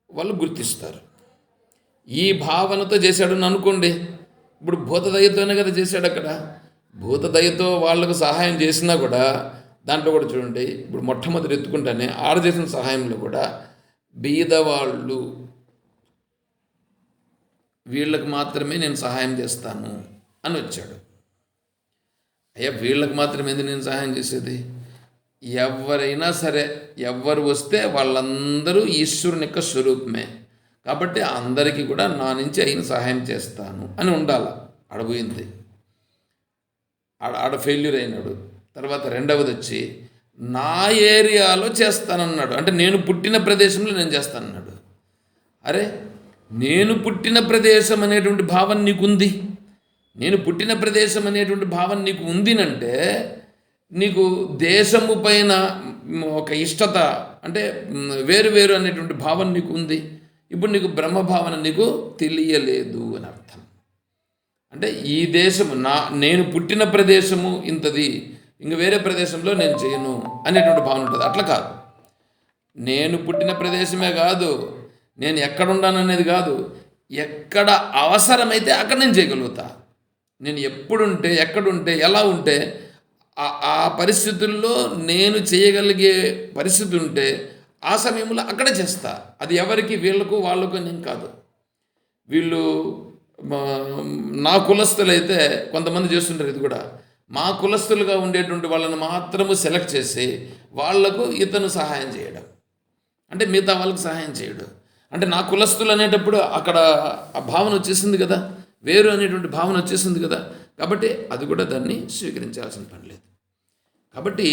వాళ్ళు గుర్తిస్తారు. ఈ భావనతో చేశాడు అనుకోండి. ఇప్పుడు భూతదయతోనే కదా చేశాడు. అక్కడ భూతదయతో వాళ్ళకు సహాయం చేసినా కూడా దాంట్లో కూడా చూడండి, ఇప్పుడు మొట్టమొదటి ఎత్తుకుంటానే ఆడ చేసిన సహాయంలో కూడా బీదవాళ్ళు వీళ్ళకి మాత్రమే నేను సహాయం చేస్తాను అని వచ్చాడు. అయ్యా, వీళ్ళకి మాత్రమే ఎందుకు నేను సహాయం చేసేది? ఎవరైనా సరే, ఎవరు వస్తే వాళ్ళందరూ ఈశ్వరుని యొక్క స్వరూపమే కాబట్టి అందరికీ కూడా నా నుంచి అయిన సహాయం చేస్తాను అని ఉండాల. అడబోయింది, ఆడ ఫెయిల్యూర్ అయినాడు. తర్వాత రెండవది వచ్చి నా ఏరియాలో చేస్తానన్నాడు, అంటే నేను పుట్టిన ప్రదేశంలో నేను చేస్తానన్నాడు. అరే, నేను పుట్టిన ప్రదేశం అనేటువంటి భావన నీకుంది, నేను పుట్టిన ప్రదేశం అనేటువంటి భావన నీకు ఉందినంటే నీకు దేశము పైన ఒక ఇష్టత, అంటే వేరు వేరు అనేటువంటి భావన నీకు ఉంది. ఇప్పుడు నీకు బ్రహ్మభావన నీకు తెలియలేదు అని అర్థం. అంటే ఈ దేశము నేను పుట్టిన ప్రదేశము ఇంతది, ఇంక వేరే ప్రదేశంలో నేను చేయను అనేటువంటి భావన ఉంటుంది. అట్లా కాదు, నేను పుట్టిన ప్రదేశమే కాదు, నేను ఎక్కడుండాననేది కాదు, ఎక్కడ అవసరమైతే అక్కడ నేను చేయగలుగుతా. నేను ఎప్పుడుంటే, ఎక్కడుంటే, ఎలా ఉంటే ఆ పరిస్థితుల్లో నేను చేయగలిగే పరిస్థితి ఉంటే ఆ సమయంలో అక్కడే చేస్తా. అది ఎవరికి, వీళ్ళకు వాళ్ళకు నేను కాదు. వీళ్ళు నా కులస్తులైతే కొంతమంది చేస్తుంటారు ఇది కూడా, మా కులస్తులుగా ఉండేటువంటి వాళ్ళని మాత్రము సెలెక్ట్ చేసి వాళ్లకు ఇతను సహాయం చేయడం, అంటే మిగతా వాళ్ళకి సహాయం చేయడం. అంటే నా కులస్తులు అనేటప్పుడు అక్కడ ఆ భావన వచ్చేసింది కదా, వేరు అనేటువంటి భావన వచ్చేసింది కదా, కాబట్టి అది కూడా దాన్ని స్వీకరించాల్సిన పని లేదు. కాబట్టి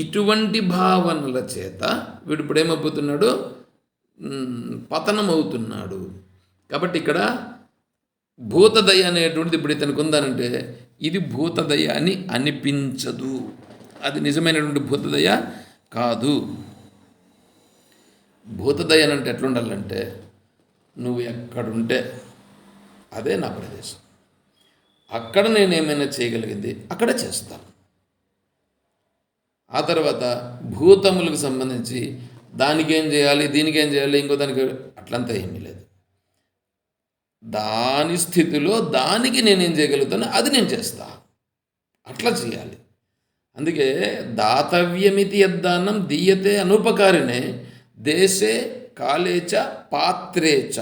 ఇటువంటి భావనల చేత వీడు ఇప్పుడు ఏమైపోతున్నాడు, పతనం అవుతున్నాడు. కాబట్టి ఇక్కడ భూతదయ అనేటువంటిది ఇప్పుడు ఇతనికి ఉందనంటే ఇది భూతదయ అని అనిపించదు, అది నిజమైనటువంటి భూతదయ కాదు. భూతదయ అంటే ఎట్లుండాలంటే, నువ్వు ఎక్కడుంటే అదే నా ప్రదేశం, అక్కడ నేను ఏమైనా చేయగలిగింది అక్కడ చేస్తాను. ఆ తర్వాత భూతములకు సంబంధించి దానికేం చేయాలి, దీనికేం చేయాలి, ఇంకో దానికి, అట్లంతా ఏమీ లేదు. దాని స్థితిలో దానికి నేనేం చేయగలుగుతానో అది నేను చేస్తా, అట్లా చేయాలి. అందుకే దాతవ్యమితి యద్దానం దీయతే అనుపకారిణే దేశే కాలేచ పాత్రేచ.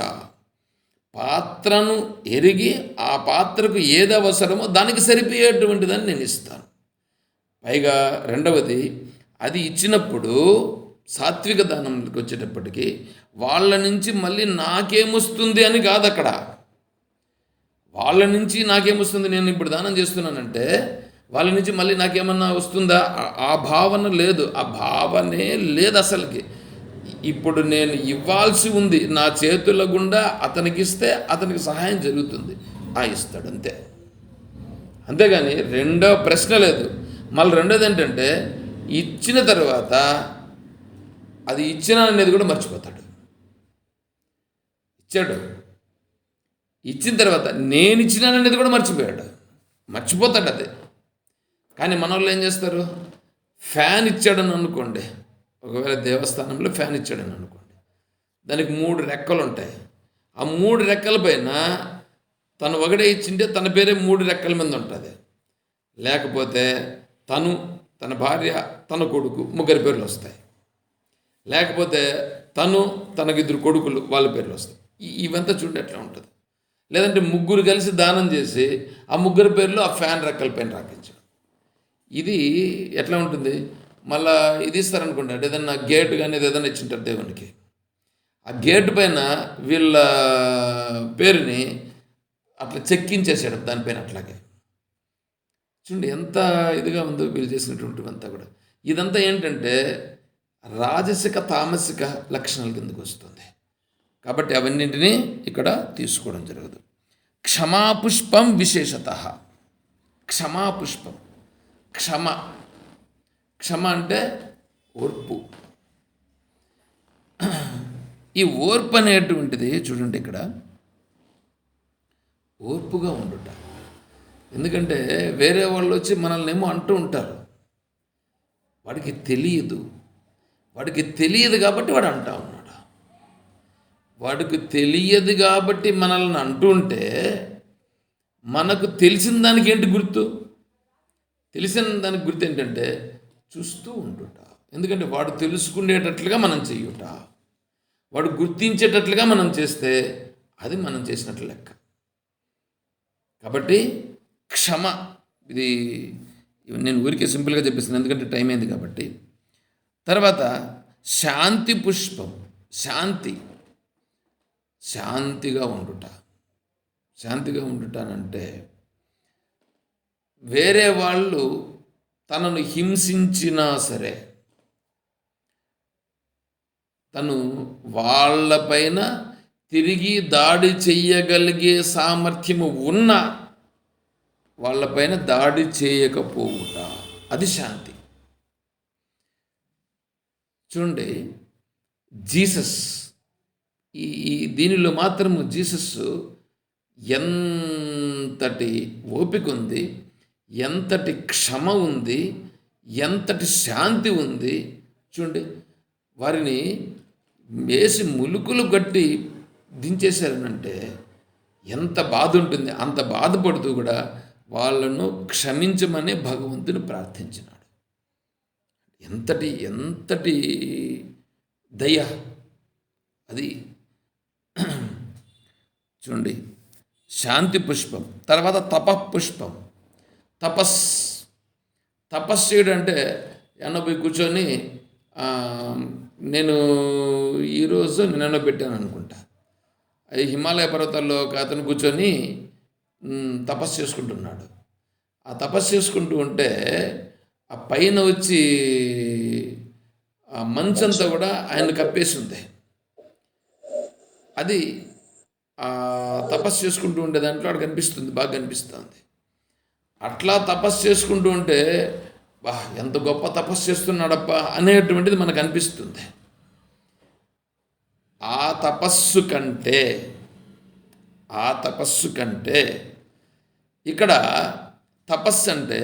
పాత్రను ఎరిగి ఆ పాత్రకు ఏది అవసరమో దానికి సరిపోయేటువంటిదని నేను ఇస్తాను. పైగా రెండవది, అది ఇచ్చినప్పుడు సాత్విక దానంకి వచ్చేటప్పటికి వాళ్ళ నుంచి మళ్ళీ నాకేమొస్తుంది అని కాదు అక్కడ. వాళ్ళ నుంచి నాకేమొస్తుంది, నేను ఇప్పుడు దానం చేస్తున్నానంటే వాళ్ళ నుంచి మళ్ళీ నాకేమన్నా వస్తుందా, ఆ భావన లేదు. ఆ భావనే లేదు అసలుకి. ఇప్పుడు నేను ఇవ్వాల్సి ఉంది, నా చేతుల గుండా అతనికి ఇస్తే అతనికి సహాయం జరుగుతుంది, ఇస్తాడు అంతే. అంతేగాని రెండో ప్రశ్న లేదు. మళ్ళీ రెండోది ఏంటంటే, ఇచ్చిన తర్వాత అది ఇచ్చిన అనేది కూడా మర్చిపోతాడు. ఇచ్చాడు, ఇచ్చిన తర్వాత నేను ఇచ్చినాననేది కూడా మర్చిపోతాడు అది. కానీ మన వాళ్ళు ఏం చేస్తారు, ఫ్యాన్ ఇచ్చాడని అనుకోండి, ఒకవేళ దేవస్థానంలో ఫ్యాన్ ఇచ్చాడని అనుకోండి, దానికి 3 రెక్కలు ఉంటాయి. ఆ 3 రెక్కల పైన తను ఒకటే ఇచ్చింటే తన పేరే 3 రెక్కల మీద ఉంటుంది. లేకపోతే తను, తన భార్య, తన కొడుకు, 3 పేర్లు వస్తాయి. లేకపోతే తను, తనకి 2 కొడుకులు, వాళ్ళ పేర్లు వస్తాయి. ఇవంతా చూడండి ఎట్లా ఉంటుంది. లేదంటే 3 కలిసి దానం చేసి ఆ 3 పేర్లు ఆ ఫ్యాన్ రెక్కల పైన రాపించడం. ఇది ఎట్లా ఉంటుంది. మళ్ళా ఇది ఇస్తారనుకోండి, అంటే ఏదన్నా గేటు కానీ ఏదైనా ఇచ్చింటారు దేవునికి, ఆ గేటు పైన వీళ్ళ పేరుని అట్లా చెక్కించేసాడు దానిపైన. అట్లాగే చూడండి ఎంత ఇదిగా ఉందో వీళ్ళు చేసినటువంటివంతా కూడా. ఇదంతా ఏంటంటే రాజసిక తామసిక లక్షణాల కిందకు వస్తుంది. కాబట్టి అవన్నింటినీ ఇక్కడ తీసుకోవడం జరగదు. క్షమాపుష్పం విశేషత. క్షమాపుష్పం, క్షమ అంటే ఓర్పు. ఈ ఓర్పు అనేటువంటిది చూడండి ఇక్కడ, ఓర్పుగా ఉండుట. ఎందుకంటే వేరే వాళ్ళు వచ్చి మనల్ని ఏమో అంటూ ఉంటారు, వాడికి తెలియదు కాబట్టి వాడు అంటా ఉన్నాడు. వాడికి తెలియదు కాబట్టి మనల్ని అంటుంటే మనకు తెలిసిన దానికి ఏంటి గుర్తు? తెలిసిన దానికి గుర్తు ఏంటంటే చూస్తూ ఉండుట. ఎందుకంటే వాడు తెలుసుకునేటట్లుగా మనం చేయుట, వాడు గుర్తించేటట్లుగా మనం చేస్తే అది మనం చేసినట్లు లెక్క. కాబట్టి క్షమ, ఇది నేను ఊరికే సింపుల్గా చెప్పేస్తాను ఎందుకంటే టైం అయింది కాబట్టి. తర్వాత శాంతి పుష్పం, శాంతిగా ఉండుటానంటే వేరే వాళ్ళు తనను హింసించినా సరే తను వాళ్ళపైన తిరిగి దాడి చెయ్యగలిగే సామర్థ్యము ఉన్న వాళ్ళపైన దాడి చేయకపోవుట, అది శాంతి. చూడండి జీసస్, ఈ దీనిలో మాత్రము జీసస్ ఎంతటి ఓపిక ఉంది, ఎంతటి క్షమ ఉంది, ఎంతటి శాంతి ఉంది. చూడండి, వారిని వేసి ములుకులు గట్టి దించేశారనంటే ఎంత బాధ ఉంటుంది. అంత బాధపడుతూ కూడా వాళ్ళను క్షమించమని భగవంతుని ప్రార్థించినాడు. ఎంతటి దయ అది. చూడండి శాంతి పుష్పం. తర్వాత తపఃపుష్పం. తపస్సు చేయడం అంటే ఎన్నో కూర్చొని నేను ఈరోజు నిన్న పెట్టాను అనుకుంటా, అది హిమాలయ పర్వతాల్లో ఒక అతను కూర్చొని తపస్సు చేసుకుంటున్నాడు. ఆ తపస్సు చేసుకుంటూ ఉంటే ఆ పైన వచ్చి ఆ మంచంతా కూడా ఆయన కప్పేసి ఉంది. అది ఆ తపస్సు చేసుకుంటూ ఉండే దాంట్లో అక్కడ కనిపిస్తుంది, బాగా కనిపిస్తుంది. అట్లా తపస్సు చేసుకుంటూ ఉంటే ఎంత గొప్ప తపస్సు చేస్తున్నాడప్ప అనేటువంటిది మనకు అనిపిస్తుంది. ఆ తపస్సు కంటే ఇక్కడ తపస్సు అంటే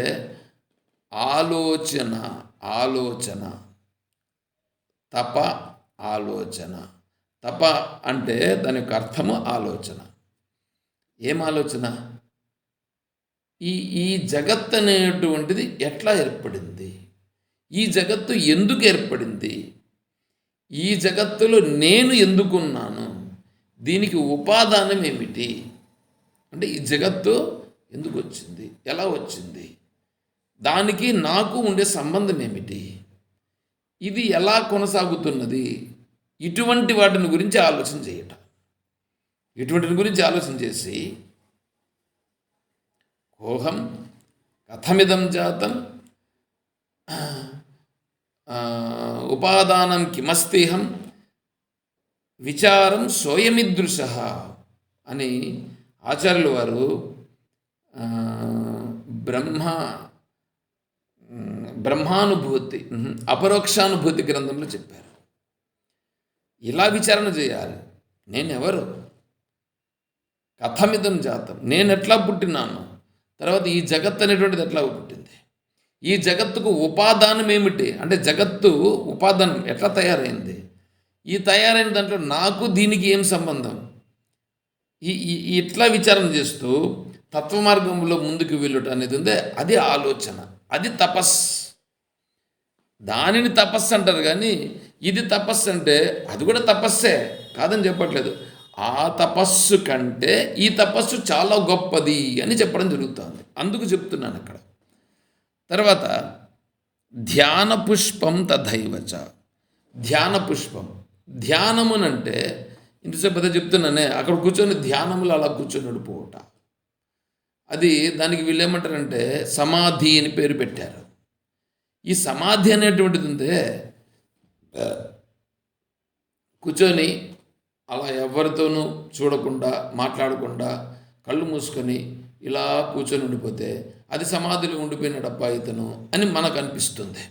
ఆలోచన. తప అంటే దాని యొక్క అర్థము ఆలోచన. ఏం ఆలోచన? ఈ జగత్ అనేటువంటిది ఎట్లా ఏర్పడింది? ఈ జగత్తు ఎందుకు ఏర్పడింది? ఈ జగత్తులో నేను ఎందుకున్నాను? దీనికి ఉపాదానం ఏమిటి? అంటే ఈ జగత్తు ఎందుకు వచ్చింది, ఎలా వచ్చింది, దానికి నాకు ఉండే సంబంధం ఏమిటి? ఇది ఎలా కొనసాగుతున్నది, ఇటువంటి వాటిని గురించి ఆలోచన చేయటం. ఇటువంటిని గురించి ఆలోచన చేసి కోహం కథమిదం జాతం ఉపాదానం కిమస్తేహం విచారం సోయమిదృశ అని ఆచార్యులు వారు బ్రహ్మ బ్రహ్మానుభూతి అపరోక్షానుభూతి గ్రంథంలో చెప్పారు. ఇలా విచారణ చేయాలి. నేనెవరు, కథమిదం జాతం, నేను ఎట్లా పుట్టినాను, తర్వాత ఈ జగత్ అనేటువంటిది ఎట్లా పుట్టింది, ఈ జగత్తుకు ఉపాదానం ఏమిటి, అంటే జగత్తు ఉపాదానం ఎట్లా తయారైంది, ఈ తయారైన దాంట్లో నాకు దీనికి ఏం సంబంధం, ఇట్లా విచారణ చేస్తూ తత్వ మార్గంలో ముందుకు వెళ్ళుట అనేది ఉందే, అది ఆలోచన, అది తపస్సు. దానిని తపస్సు అంటారు, కానీ ఇది తపస్సు అంటే అది కూడా తపస్సే, కాదని చెప్పట్లేదు. ఆ తపస్సు కంటే ఈ తపస్సు చాలా గొప్పది అని చెప్పడం జరుగుతుంది. అందుకు చెప్తున్నాను అక్కడ. తర్వాత ధ్యాన పుష్పం తథైవచ. ధ్యాన పుష్పం, ధ్యానమునంటే ఇంతసేపు అదే చెప్తున్నానే, అక్కడ కూర్చొని ధ్యానములు అలా కూర్చొని నడిపోవట, అది దానికి వీళ్ళు ఏమంటారంటే సమాధి అని పేరు పెట్టారు. ఈ సమాధి అనేటువంటిది ఉందే, కూర్చొని అలా ఎవరితోనూ చూడకుండా మాట్లాడకుండా కళ్ళు మూసుకొని ఇలా కూర్చొని ఉండిపోతే అది సమాధిలో ఉండిపోయినడబ్బా ఇతను అని మనకు అనిపిస్తుంది.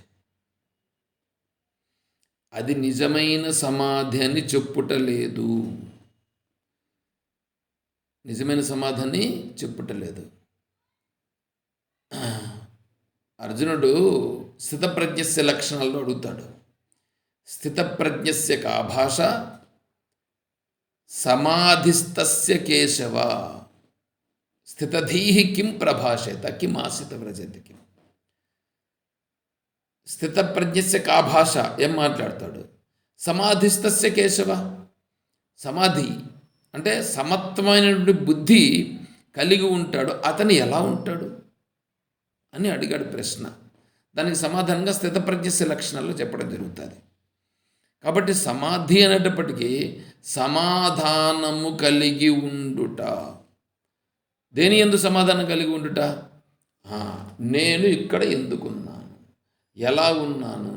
అది నిజమైన సమాధి అని చెప్పుటలేదు, నిజమైన సమాధిని చెప్పుటలేదు. అర్జునుడు స్థితప్రజ్ఞస్య లక్షణాల్లో అడుగుతాడు. స్థితప్రజ్ఞస్య కా భాష సమాధిస్తస్య కేశవ స్థితధీహి కిం ప్రభాషేత కిం ఆసిత వ్రజతి కిం. స్థితప్రజ్ఞస్య కా భాష ఏం మాట్లాడతాడు, సమాధిస్తస్య కేశవ, సమాధి అంటే సమత్వమైనటువంటి బుద్ధి కలిగి ఉంటాడు, అతను ఎలా ఉంటాడు అని అడిగాడు ప్రశ్న. దానికి సమాధానంగా స్థితప్రజ్ఞస్య లక్షణాల్లో చెప్పడం జరుగుతుంది. కాబట్టి సమాధి అనేటప్పటికీ సమాధానము కలిగి ఉండుట. దేని యందు సమాధానం కలిగి ఉండుట, నేను ఇక్కడ ఎందుకున్నాను, ఎలా ఉన్నాను,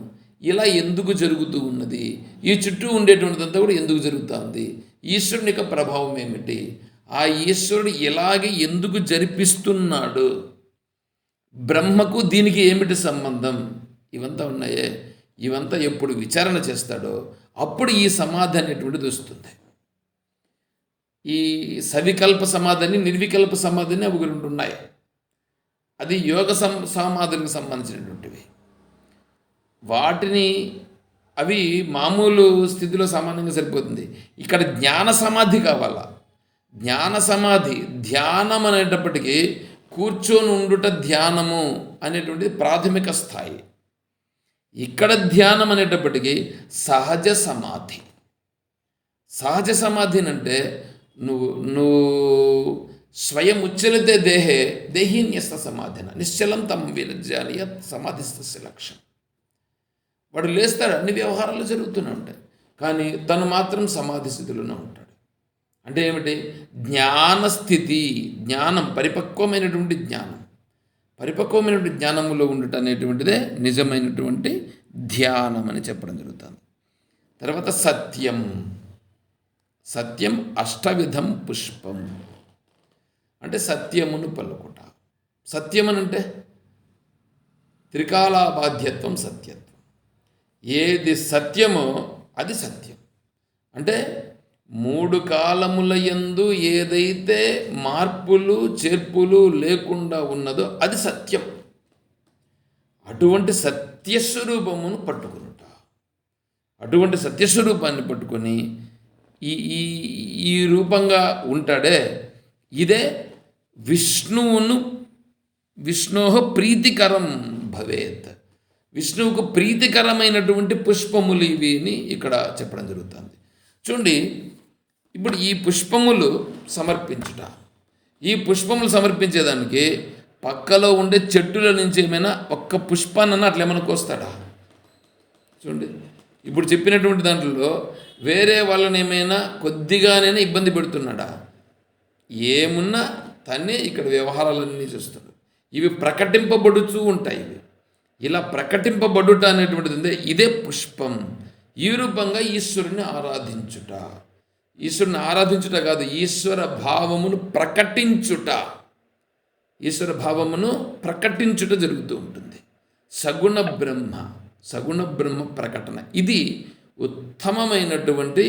ఇలా ఎందుకు జరుగుతూ ఉన్నది, ఈ చుట్టూ ఉండేటువంటిదంతా కూడా ఎందుకు జరుగుతుంది, ఈశ్వరుని యొక్క ప్రభావం ఏమిటి, ఆ ఈశ్వరుడు ఇలాగే ఎందుకు జరిపిస్తున్నాడు, బ్రహ్మకు దీనికి ఏమిటి సంబంధం, ఇవంతా ఉన్నాయే, ఇవంతా ఎప్పుడు విచారణ చేస్తాడో అప్పుడు ఈ సమాధి అనేటువంటిది వస్తుంది. ఈ సవికల్ప సమాధిని నిర్వికల్ప సమాధిని అవి రెండు ఉన్నాయి. అది యోగ సమాధులకు సంబంధించినటువంటివి. వాటిని అవి మామూలు స్థితిలో సమానంగా సరిపోతుంది. ఇక్కడ జ్ఞాన సమాధి కావాలా. జ్ఞాన సమాధి, ధ్యానం అనేటప్పటికీ కూర్చొని ఉండుట ధ్యానము అనేటువంటిది ప్రాథమిక స్థాయి. ఇక్కడ ధ్యానం అనేటప్పటికీ సహజ సమాధి. సహజ సమాధి అంటే నువ్వు స్వయం ఉచ్చలితే దేహీన్యస్త సమాధిన నిశ్చలం తమ విరజ్యాని యత్ సమాధిస్తస్య లక్ష్యం. వాడు లేస్తాడు, అన్ని వ్యవహారాలు జరుగుతూనే ఉంటాయి, కానీ తను మాత్రం సమాధి స్థితిలోనే ఉంటాడు. అంటే ఏమిటి, జ్ఞానస్థితి, జ్ఞానం, పరిపక్వమైనటువంటి జ్ఞానం, పరిపక్వమైనటువంటి జ్ఞానములో ఉండటం అనేటువంటిదే నిజమైనటువంటి ధ్యానం అని చెప్పడం జరుగుతుంది. తర్వాత సత్యం. సత్యం అష్టవిధం పుష్పం అంటే సత్యమును పలుకుట. సత్యం అని అంటే త్రికాల బాధ్యత్వం, సత్యత్వం. ఏది సత్యమో అది సత్యం. అంటే మూడు కాలముల యందు ఏదైతే మార్పులు చేర్పులు లేకుండా ఉన్నదో అది సత్యం. అటువంటి సత్యస్వరూపమును పట్టుకునుట, అటువంటి సత్యస్వరూపాన్ని పట్టుకొని ఈ రూపంగా ఉంటాడే, ఇదే విష్ణో ప్రీతికరం భవేత్. విష్ణువుకు ప్రీతికరమైనటువంటి పుష్పములు ఇవి అని ఇక్కడ చెప్పడం జరుగుతుంది. చూడండి, ఇప్పుడు ఈ పుష్పములు సమర్పించుట, ఈ పుష్పములు సమర్పించేదానికి పక్కలో ఉండే చెట్టుల నుంచి ఏమైనా ఒక్క పుష్పాన్న అట్లా ఏమైనా కోస్తాడా? చూడండి, ఇప్పుడు చెప్పినటువంటి దాంట్లో వేరే వాళ్ళని ఏమైనా కొద్దిగానైనా ఇబ్బంది పెడుతున్నాడా? ఏమున్నా తనే ఇక్కడ వ్యవహారాలన్నీ చూస్తాడు. ఇవి ప్రకటింపబడుతూ ఉంటాయి. ఇవి ఇలా ప్రకటింపబడుట అనేటువంటిది ఉంది. ఇదే పుష్పం. ఈ రూపంగా ఈశ్వరుని ఆరాధించుట. ఈశ్వరుని ఆరాధించుట కాదు, ఈశ్వర భావమును ప్రకటించుట. ఈశ్వర భావమును ప్రకటించుట జరుగుతూ ఉంటుంది. సగుణ బ్రహ్మ ప్రకటన. ఇది ఉత్తమమైనటువంటి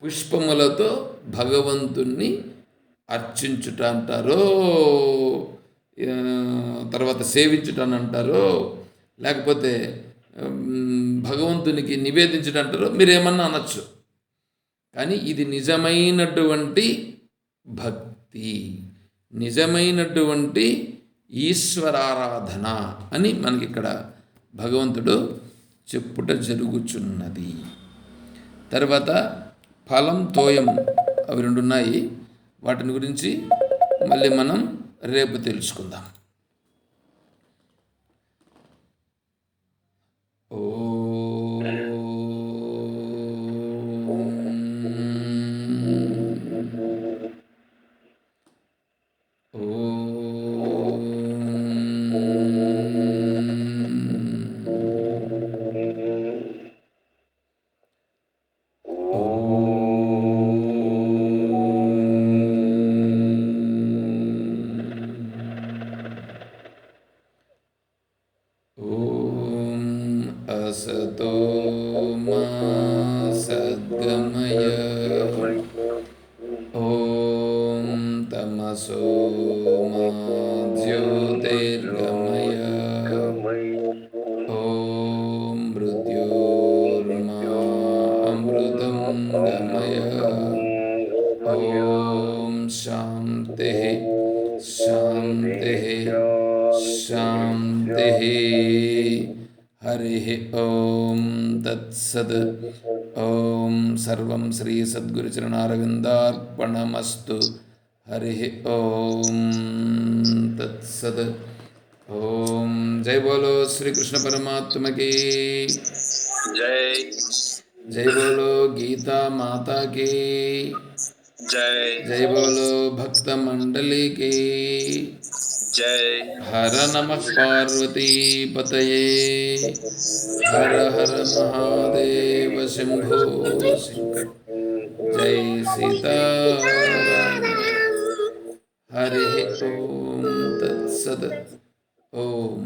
పుష్పములతో భగవంతుణ్ణి అర్చించుట అంటారో, తర్వాత సేవించుట అని అంటారో, లేకపోతే భగవంతునికి నివేదించుట అంటారో, మీరేమన్నా అనొచ్చు. కానీ ఇది నిజమైనటువంటి భక్తి, నిజమైనటువంటి ఈశ్వరారాధన అని మనకి ఇక్కడ భగవంతుడు చెప్పుట జరుగుచున్నది. తర్వాత ఫలం, తోయం, అవి రెండు ఉన్నాయి. వాటిని గురించి మళ్ళీ మనం రేపు తెలుసుకుందాం. असतो मा सद्गमय, ॐ तमसो मा ज्योतिर्गमय, ॐ मृत्योर्मा अमृतं गमय, ॐ शान्तिः शान्तिः शान्तिः। हरिः ॐ तत्सत्। ॐ सर्वं श्री सद्गुरुचरणारविन्दार्पणमस्तु। हरिः ॐ तत्सत्। ॐ जय बोलो श्री कृष्ण परमात्मा की जय। जय बोलो गीता माता की जय। जय बोलो भक्त मंडली की जय। हर नमः पार्वती पतये। हर हर महादेव शंभो शंकर। जय सीताराम। हरि ओम तत्सत्। ओम।